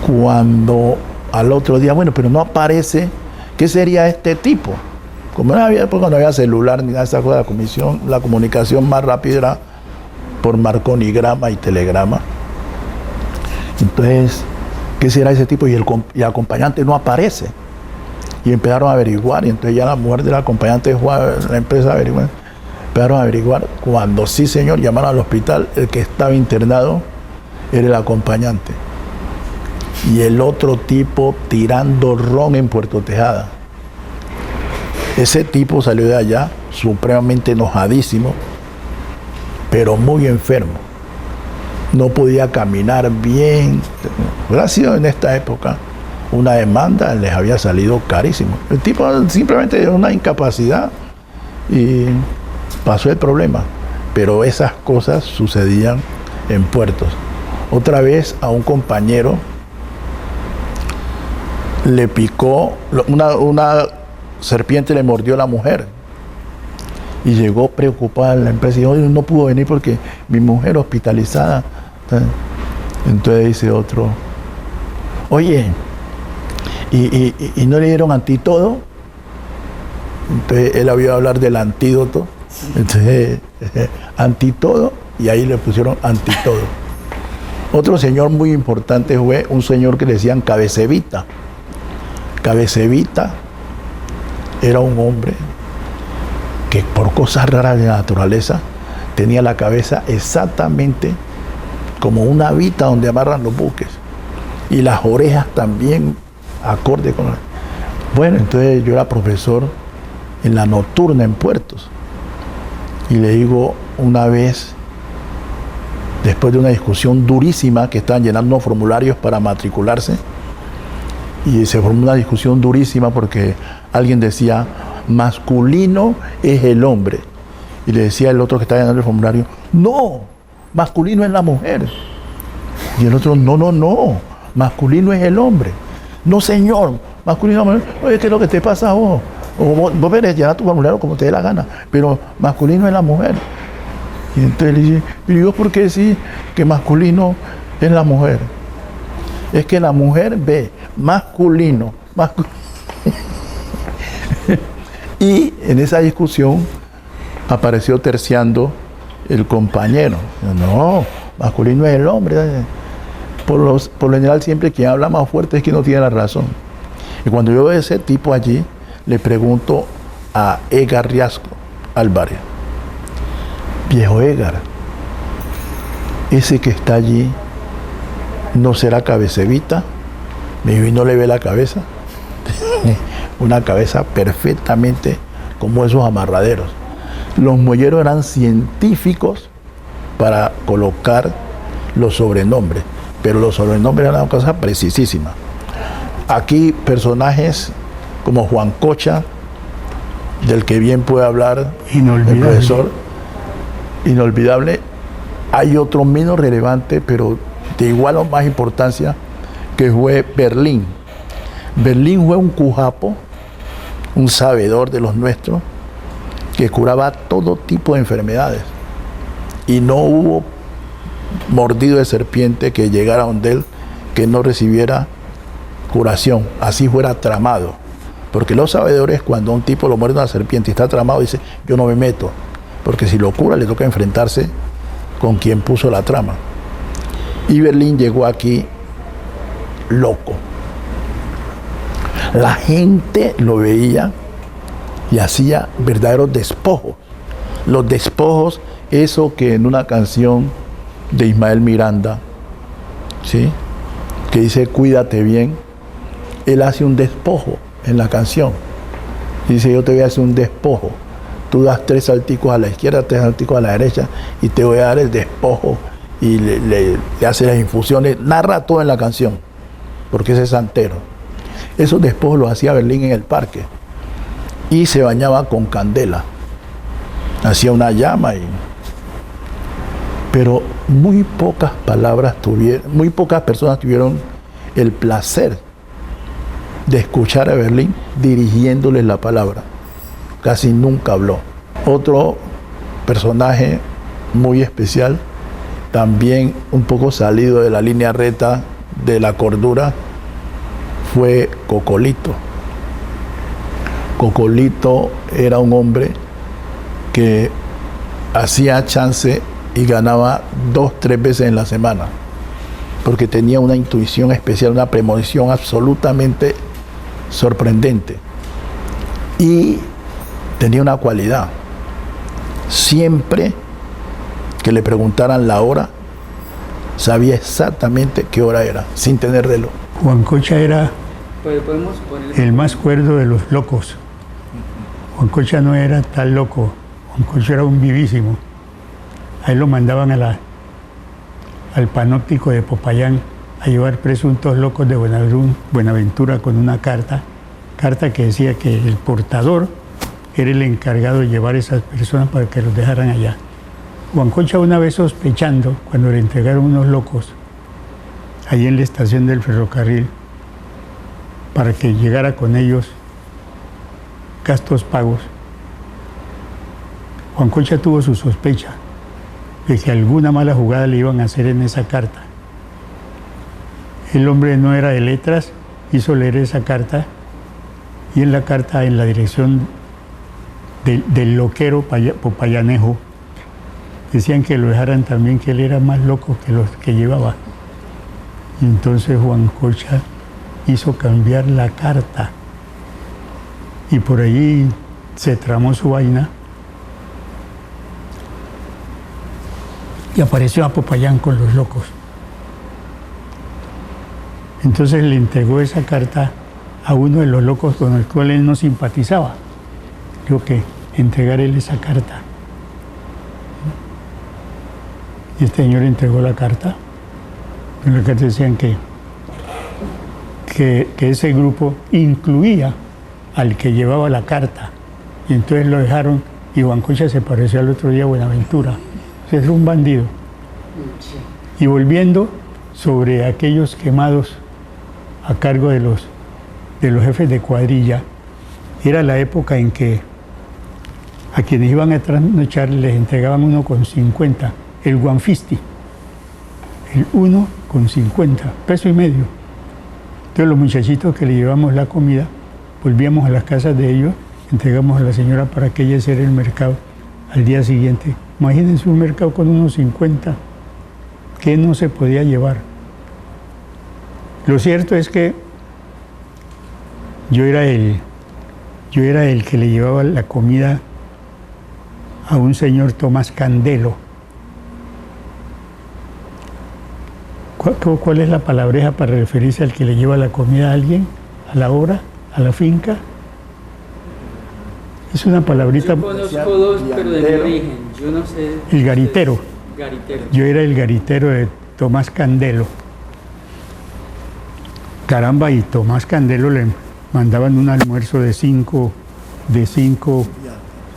Cuando al otro día, bueno, pero no aparece, ¿qué sería este tipo? Como no había, pues, cuando no había celular ni nada de esa cosa, la comunicación más rápida era por marconigrama y telegrama. Entonces, ¿qué será ese tipo? Y el acompañante no aparece. Y empezaron a averiguar, y entonces ya la mujer del acompañante fue a la empresa a averiguar. Empezaron a averiguar, cuando sí, señor, llamaron al hospital, el que estaba internado era el acompañante. Y el otro tipo tirando ron en Puerto Tejada. Ese tipo salió de allá supremamente enojadísimo, pero muy enfermo. No podía caminar bien. Hubiera sido en esta época una demanda, les había salido carísimo. El tipo simplemente dio una incapacidad y pasó el problema. Pero esas cosas sucedían en puertos. Otra vez a un compañero le picó, una serpiente le mordió a la mujer y llegó preocupada a la empresa y dijo, no pudo venir porque mi mujer hospitalizada. Entonces dice otro, oye, ¿y no le dieron antídoto? Entonces él había hablar del antídoto, entonces antídoto, y ahí le pusieron antídoto. Otro señor muy importante fue un señor que le decían Cabecevita. Cabecevita era un hombre que por cosas raras de la naturaleza tenía la cabeza exactamente como una vita donde amarran los buques y las orejas también acorde con... Bueno, entonces yo era profesor en la nocturna en Puertos y le digo una vez, después de una discusión durísima que estaban llenando unos formularios para matricularse, y se formó una discusión durísima porque alguien decía masculino es el hombre y le decía el otro que estaba llenando el formulario, no, masculino es la mujer, y el otro, no, masculino es el hombre. No, señor, masculino es la mujer. Oye, ¿qué es lo que te pasa a vos? O vos verás llenar tu formulario como te dé la gana, pero masculino es la mujer. Y entonces le dice, ¿y yo por qué decís que masculino es la mujer? Es que la mujer ve masculino. Y en esa discusión apareció terciando el compañero. No, masculino es el hombre. Por lo general siempre quien habla más fuerte es quien no tiene la razón. Y cuando yo veo a ese tipo allí, le pregunto a Edgar Riasco Álvarez, viejo Edgar, ese que está allí, ¿no será Cabecevita? Me dijo, ¿y no le ve la cabeza? Una cabeza perfectamente como esos amarraderos. Los molleros eran científicos para colocar los sobrenombres, pero los sobrenombres eran una cosa precisísima. Aquí personajes como Juan Cocha, del que bien puede hablar el profesor, inolvidable. Hay otro menos relevante, pero de igual o más importancia, que fue Berlín. Berlín fue un cujapo, un sabedor de los nuestros, que curaba todo tipo de enfermedades. Y no hubo mordido de serpiente que llegara donde él que no recibiera curación, así fuera tramado. Porque los sabedores, cuando a un tipo lo muerde una serpiente y está tramado, dice, yo no me meto, porque si lo cura le toca enfrentarse con quien puso la trama. Y Berlín llegó aquí loco. La gente lo veía y hacía verdaderos despojos. Los despojos, eso que en una canción de Ismael Miranda, ¿sí?, que dice cuídate bien, él hace un despojo en la canción. Dice, yo te voy a hacer un despojo. Tú das 3 salticos a la izquierda, 3 salticos a la derecha y te voy a dar el despojo. Y le hace las infusiones, narra todo en la canción, porque ese es santero. Esos despojos los hacía Berlín en el parque y se bañaba con candela, hacía una llama pero muy pocas personas tuvieron el placer de escuchar a Berlín dirigiéndoles la palabra. Casi nunca habló. Otro personaje muy especial, también un poco salido de la línea recta de la cordura, fue Cocolito. Cocolito era un hombre que hacía chance y ganaba 2-3 veces en la semana, porque tenía una intuición especial, una premonición absolutamente sorprendente. Y tenía una cualidad: siempre que le preguntaran la hora, sabía exactamente qué hora era, sin tener reloj. Juan Cocha era el más cuerdo de los locos. Juan Cocha no era tan loco, Juan Cocha era un vivísimo. A él lo mandaban al panóptico de Popayán a llevar presuntos locos de Buenaventura con una carta que decía que el portador era el encargado de llevar esas personas para que los dejaran allá. Juan Cocha, una vez sospechando, cuando le entregaron unos locos, ahí en la estación del ferrocarril para que llegara con ellos gastos pagos. Juan Concha tuvo su sospecha de que alguna mala jugada le iban a hacer en esa carta. El hombre no era de letras, hizo leer esa carta y en la carta, en la dirección del loquero Popayanejo, decían que lo dejaran también, que él era más loco que los que llevaba. Y entonces Juan Concha hizo cambiar la carta y por allí se tramó su vaina y apareció a Popayán con los locos. Entonces le entregó esa carta a uno de los locos con el cual él no simpatizaba. Dijo que entregar él esa carta. Y este señor entregó la carta. En la carta decían que ese grupo incluía al que llevaba la carta. Y entonces lo dejaron y Juan Concha se pareció al otro día a Buenaventura. O sea, es un bandido. Y volviendo sobre aquellos quemados a cargo de los jefes de cuadrilla, era la época en que a quienes iban a trasnochar les entregaban 1,50, el guanfisti, el 1,50, peso y medio. Entonces los muchachitos que le llevamos la comida, volvíamos a las casas de ellos, entregamos a la señora para que ella hiciera el mercado al día siguiente. Imagínense un mercado con 1,50, que no se podía llevar. Lo cierto es que yo era el que le llevaba la comida a un señor Tomás Candelo. ¿Cuál es la palabreja para referirse al que le lleva la comida a alguien, a la hora, a la finca? Es una palabrita. Yo conozco dos, pero de mi origen. Yo no sé. El garitero. Garitero. Yo era el garitero de Tomás Candelo. Caramba, y Tomás Candelo le mandaban un almuerzo de cinco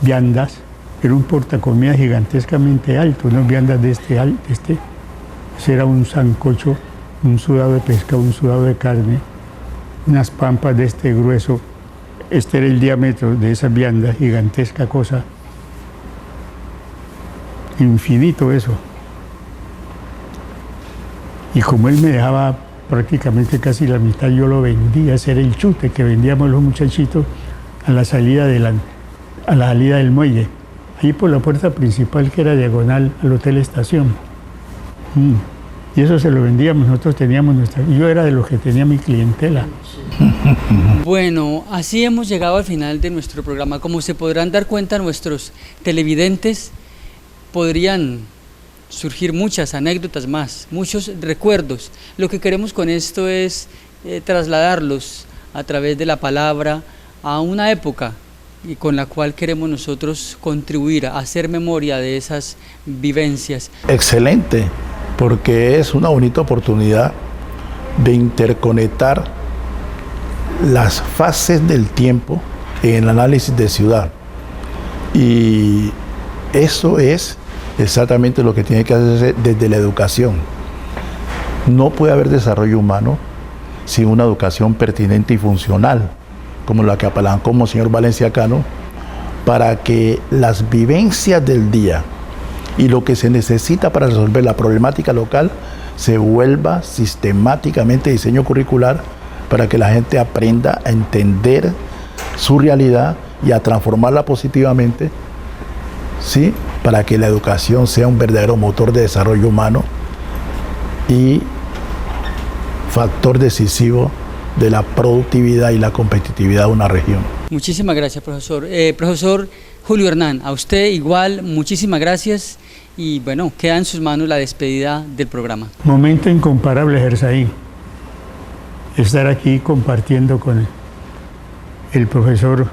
viandas. Era un portacomidas gigantescamente alto, unas viandas de este. Ese era un sancocho, un sudado de pescado, un sudado de carne, unas pampas de este grueso. Este era el diámetro de esa vianda, gigantesca cosa. Infinito eso. Y como él me dejaba prácticamente casi la mitad, yo lo vendía. Ese era el chute que vendíamos los muchachitos a la salida del muelle, ahí por la puerta principal que era diagonal al Hotel Estación. Y eso se lo vendíamos, nosotros teníamos yo era de los que tenía mi clientela. Bueno, así hemos llegado al final de nuestro programa. Como se podrán dar cuenta nuestros televidentes, podrían surgir muchas anécdotas más, muchos recuerdos. Lo que queremos con esto es trasladarlos a través de la palabra a una época y con la cual queremos nosotros contribuir a hacer memoria de esas vivencias. Excelente, porque es una bonita oportunidad de interconectar las fases del tiempo en el análisis de ciudad. Y eso es exactamente lo que tiene que hacerse desde la educación. No puede haber desarrollo humano sin una educación pertinente y funcional, como la que apalancó como señor Valenciacano, para que las vivencias del día y lo que se necesita para resolver la problemática local se vuelva sistemáticamente diseño curricular para que la gente aprenda a entender su realidad y a transformarla positivamente, ¿sí? Para que la educación sea un verdadero motor de desarrollo humano y factor decisivo de la productividad y la competitividad de una región. Muchísimas gracias, profesor. Profesor Julio Hernán, a usted igual, muchísimas gracias y bueno, queda en sus manos la despedida del programa. Momento incomparable, Gersaí, estar aquí compartiendo con el profesor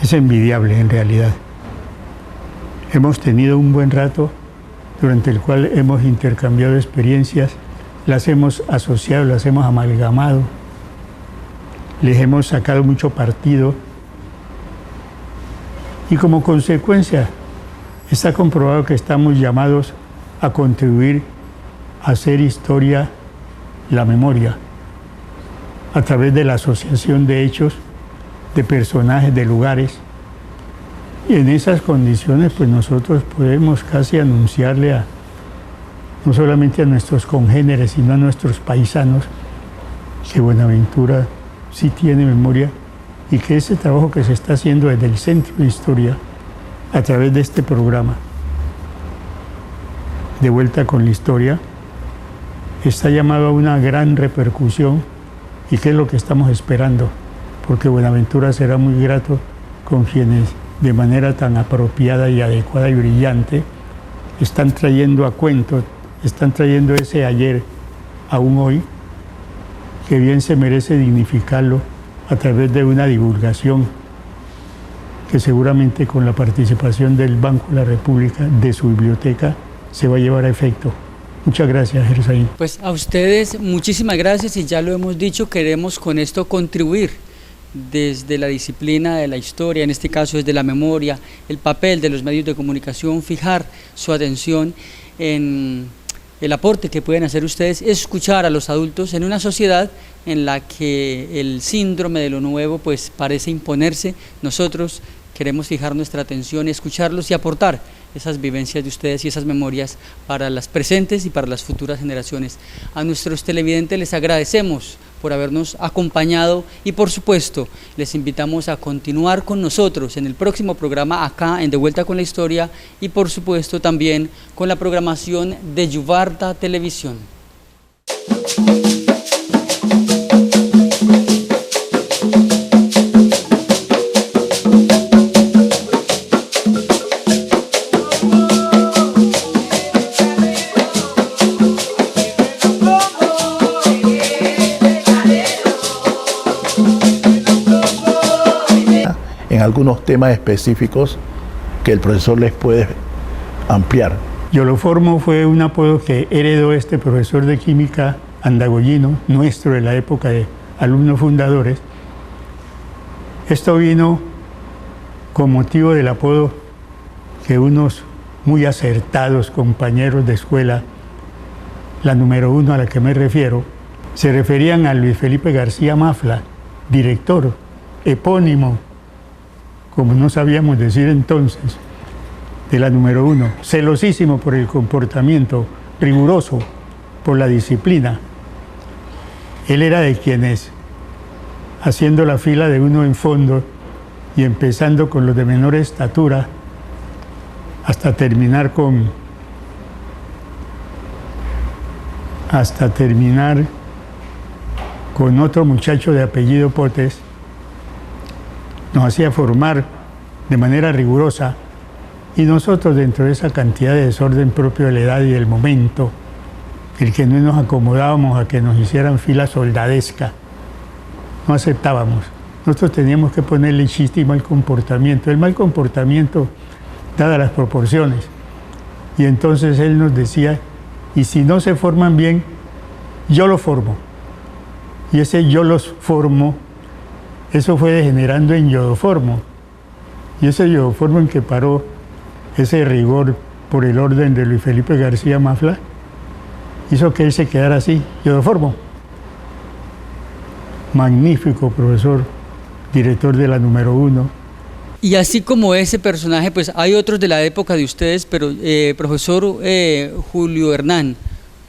es envidiable en realidad. Hemos tenido un buen rato durante el cual hemos intercambiado experiencias, las hemos asociado, las hemos amalgamado, les hemos sacado mucho partido y como consecuencia está comprobado que estamos llamados a contribuir hacer historia la memoria a través de la asociación de hechos, de personajes, de lugares. Y en esas condiciones pues nosotros podemos casi anunciarle no solamente a nuestros congéneres, sino a nuestros paisanos, que Buenaventura sí tiene memoria y que ese trabajo que se está haciendo desde el Centro de Historia, a través de este programa, De Vuelta con la Historia, está llamado a una gran repercusión y que es lo que estamos esperando, porque Buenaventura será muy grato con quienes de manera tan apropiada y adecuada y brillante están trayendo a cuento, están trayendo ese ayer a un hoy, que bien se merece dignificarlo a través de una divulgación que seguramente con la participación del Banco de la República, de su biblioteca, se va a llevar a efecto. Muchas gracias, Jerusalén. Pues a ustedes muchísimas gracias, y ya lo hemos dicho, queremos con esto contribuir desde la disciplina de la historia, en este caso desde la memoria, el papel de los medios de comunicación, fijar su atención en el aporte que pueden hacer ustedes, escuchar a los adultos en una sociedad en la que el síndrome de lo nuevo pues parece imponerse. Nosotros queremos fijar nuestra atención y escucharlos y aportar esas vivencias de ustedes y esas memorias para las presentes y para las futuras generaciones. A nuestros televidentes les agradecemos por habernos acompañado y por supuesto les invitamos a continuar con nosotros en el próximo programa acá en De Vuelta con la Historia, y por supuesto también con la programación de Yuvarta Televisión. En algunos temas específicos que el profesor les puede ampliar. Yoloformo fue un apodo que heredó este profesor de química andagoyino, nuestro de la época de alumnos fundadores. Esto vino con motivo del apodo que unos muy acertados compañeros de escuela, la número 1 a la que me refiero, se referían a Luis Felipe García Mafla, director, epónimo, como no sabíamos decir entonces, de la número 1, celosísimo por el comportamiento, riguroso por la disciplina. Él era de quienes, haciendo la fila de uno en fondo y empezando con los de menor estatura, hasta terminar con otro muchacho de apellido Potes, nos hacía formar de manera rigurosa, y nosotros dentro de esa cantidad de desorden propio de la edad y del momento, el que no nos acomodábamos a que nos hicieran fila soldadesca, no aceptábamos. Nosotros teníamos que ponerle chiste y mal comportamiento. El mal comportamiento, dadas las proporciones. Y entonces él nos decía, y si no se forman bien, yo lo formo. Y ese yo los formo, eso fue degenerando en yodoformo. Y ese yodoformo en que paró ese rigor por el orden de Luis Felipe García Mafla, hizo que él se quedara así, yodoformo. Magnífico profesor, director de la número 1. Y así como ese personaje, pues hay otros de la época de ustedes, pero profesor Julio Hernán,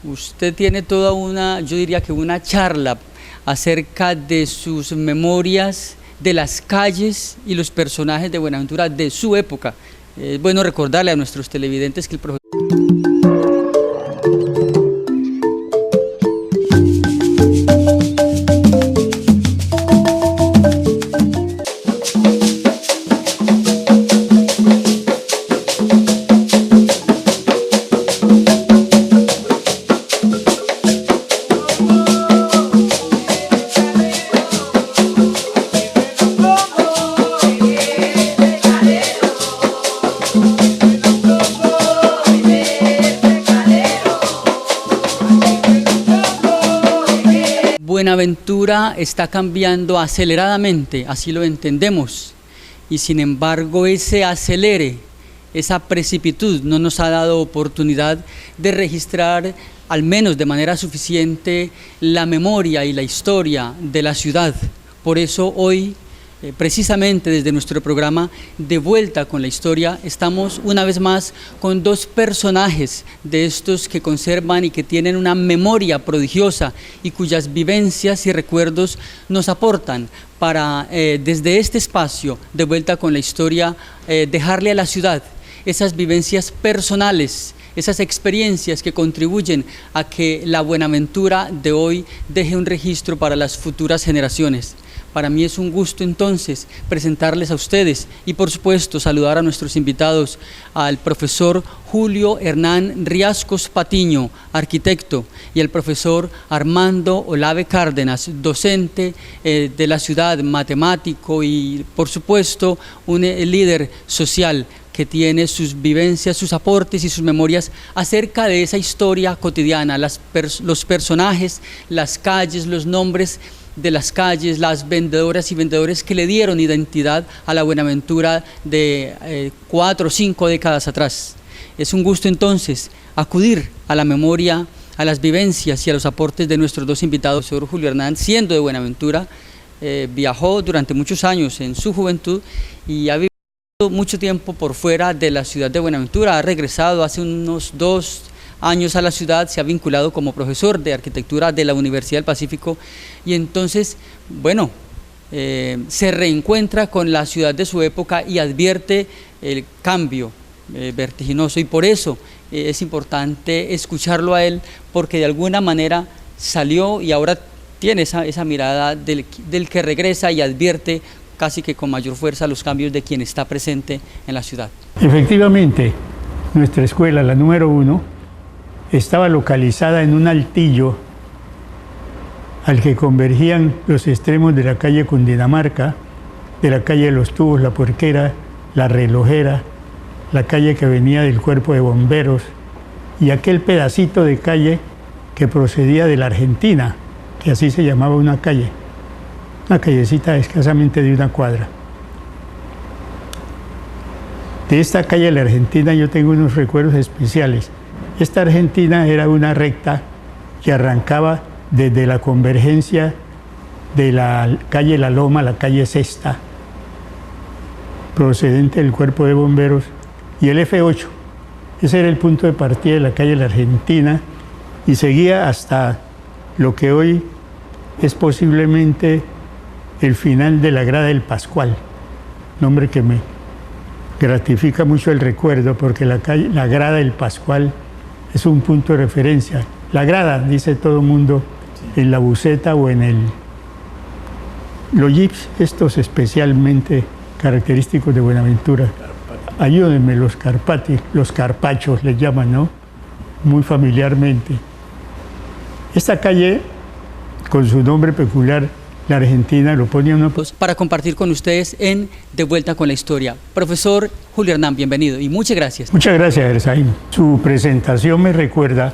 usted tiene toda una, yo diría que una charla acerca de sus memorias de las calles y los personajes de Buenaventura de su época. Es bueno recordarle a nuestros televidentes que el profesor... Buenaventura está cambiando aceleradamente, así lo entendemos, y sin embargo ese acelere, esa precipitud no nos ha dado oportunidad de registrar, al menos de manera suficiente, la memoria y la historia de la ciudad. Por eso hoy, precisamente desde nuestro programa De Vuelta con la Historia, estamos una vez más con dos personajes de estos que conservan y que tienen una memoria prodigiosa y cuyas vivencias y recuerdos nos aportan para, desde este espacio De Vuelta con la Historia, dejarle a la ciudad esas vivencias personales, esas experiencias que contribuyen a que la Buenaventura de hoy deje un registro para las futuras generaciones. Para mí es un gusto entonces presentarles a ustedes y por supuesto saludar a nuestros invitados, al profesor Julio Hernán Riascos Patiño, arquitecto, y al profesor Armando Olave Cárdenas, docente de la ciudad, matemático y por supuesto un líder social que tiene sus vivencias, sus aportes y sus memorias acerca de esa historia cotidiana, los personajes, las calles, los nombres de las calles, las vendedoras y vendedores que le dieron identidad a la Buenaventura de 4 o 5 décadas atrás. Es un gusto entonces acudir a la memoria, a las vivencias y a los aportes de nuestros dos invitados. El señor Julio Hernán, siendo de Buenaventura, viajó durante muchos años en su juventud y ha vivido mucho tiempo por fuera de la ciudad de Buenaventura. Ha regresado hace unos 2 años a la ciudad, se ha vinculado como profesor de arquitectura de la Universidad del Pacífico y entonces, bueno, se reencuentra con la ciudad de su época y advierte el cambio vertiginoso y por eso es importante escucharlo a él porque de alguna manera salió y ahora tiene esa mirada del que regresa y advierte casi que con mayor fuerza los cambios de quien está presente en la ciudad. Efectivamente, nuestra escuela, la número 1, estaba localizada en un altillo al que convergían los extremos de la calle Cundinamarca, de la calle de los Tubos, la Puerquera, la Relojera, la calle que venía del Cuerpo de Bomberos y aquel pedacito de calle que procedía de la Argentina, que así se llamaba una callecita escasamente de 1 cuadra. De esta calle de la Argentina yo tengo unos recuerdos especiales. Esta Argentina era una recta que arrancaba desde la convergencia de la calle La Loma, la calle Sexta, procedente del Cuerpo de Bomberos, y el F8. Ese era el punto de partida de la calle La Argentina y seguía hasta lo que hoy es posiblemente el final de la Grada del Pascual, nombre que me gratifica mucho el recuerdo porque la Grada del Pascual es un punto de referencia. La grada, dice todo el mundo, en la buceta o en los jeeps, estos especialmente característicos de Buenaventura. Ayúdenme, los carpachos les llaman, ¿no? Muy familiarmente. Esta calle, con su nombre peculiar, la Argentina, lo pone uno para compartir con ustedes en De Vuelta con la Historia. Profesor Julio Hernán, bienvenido y muchas gracias. Muchas gracias, Erzaín. Su presentación me recuerda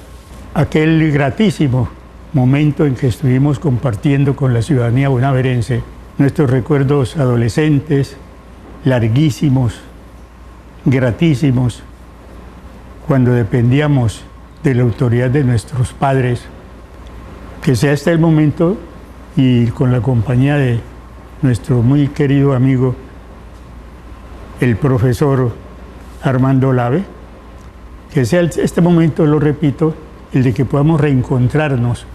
aquel gratísimo momento en que estuvimos compartiendo con la ciudadanía bonaverense nuestros recuerdos adolescentes, larguísimos, gratísimos, cuando dependíamos de la autoridad de nuestros padres, que sea hasta el momento y con la compañía de nuestro muy querido amigo, el profesor Armando Olave, que sea este momento, lo repito, el de que podamos reencontrarnos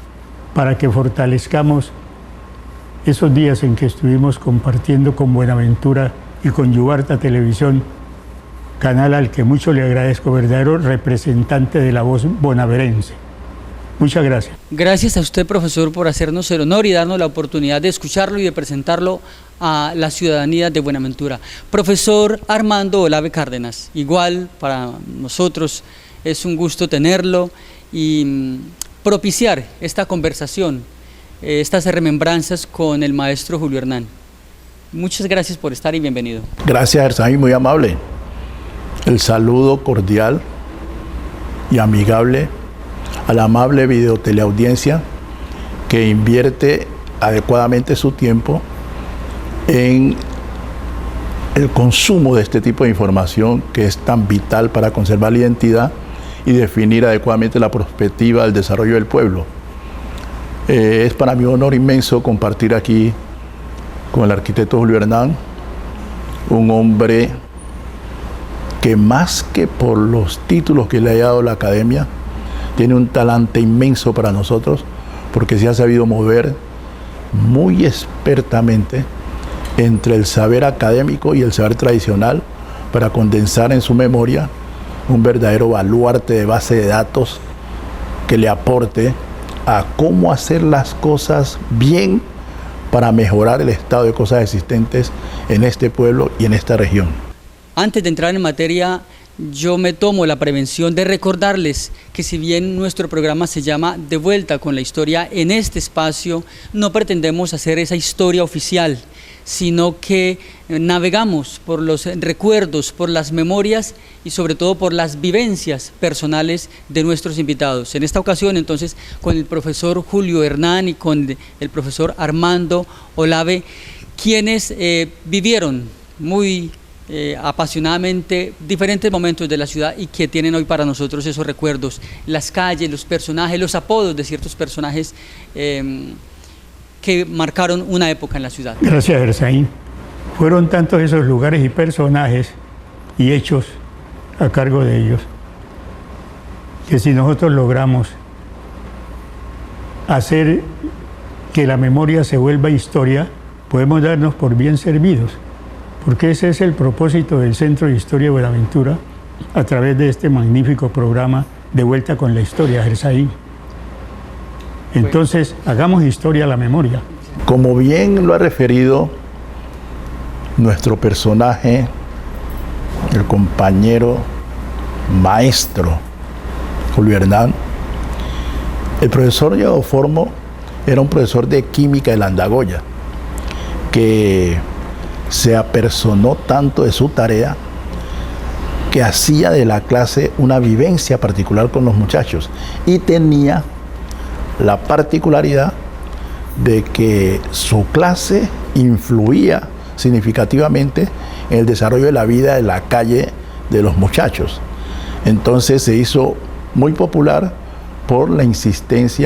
para que fortalezcamos esos días en que estuvimos compartiendo con Buenaventura y con Yubarta Televisión, canal al que mucho le agradezco, verdadero representante de la voz bonaverense. Muchas gracias. Gracias a usted, profesor, por hacernos el honor y darnos la oportunidad de escucharlo y de presentarlo a la ciudadanía de Buenaventura. Profesor Armando Olave Cárdenas, igual para nosotros es un gusto tenerlo y propiciar esta conversación, estas remembranzas con el maestro Julio Hernán. Muchas gracias por estar y bienvenido. Gracias, Erzaín, muy amable. El saludo cordial y amigable a la amable videoteleaudiencia que invierte adecuadamente su tiempo en el consumo de este tipo de información que es tan vital para conservar la identidad y definir adecuadamente la perspectiva del desarrollo del pueblo. Es para mí un honor inmenso compartir aquí con el arquitecto Julio Hernán, un hombre que más que por los títulos que le haya dado la academia, tiene un talante inmenso para nosotros, porque se ha sabido mover muy expertamente entre el saber académico y el saber tradicional para condensar en su memoria un verdadero baluarte de base de datos que le aporte a cómo hacer las cosas bien para mejorar el estado de cosas existentes en este pueblo y en esta región. Antes de entrar en materia, yo me tomo la prevención de recordarles que si bien nuestro programa se llama De Vuelta con la Historia, en este espacio no pretendemos hacer esa historia oficial, sino que navegamos por los recuerdos, por las memorias y sobre todo por las vivencias personales de nuestros invitados. En esta ocasión, entonces, con el profesor Julio Hernán y con el profesor Armando Olave, quienes vivieron muy apasionadamente diferentes momentos de la ciudad y que tienen hoy para nosotros esos recuerdos, las calles, los personajes, los apodos de ciertos personajes que marcaron una época en la ciudad. Gracias, Erzaín. Fueron tantos esos lugares y personajes y hechos a cargo de ellos, que si nosotros logramos hacer que la memoria se vuelva historia, podemos darnos por bien servidos, porque ese es el propósito del Centro de Historia de Buenaventura a través de este magnífico programa De Vuelta con la Historia, Erzaín. Entonces, hagamos historia a la memoria. Como bien lo ha referido nuestro personaje, el compañero maestro Julio Hernán, el profesor Diego Formo era un profesor de química de Landagoya, que se apersonó tanto de su tarea que hacía de la clase una vivencia particular con los muchachos y tenía la particularidad de que su clase influía significativamente en el desarrollo de la vida de la calle de los muchachos. Entonces se hizo muy popular por la insistencia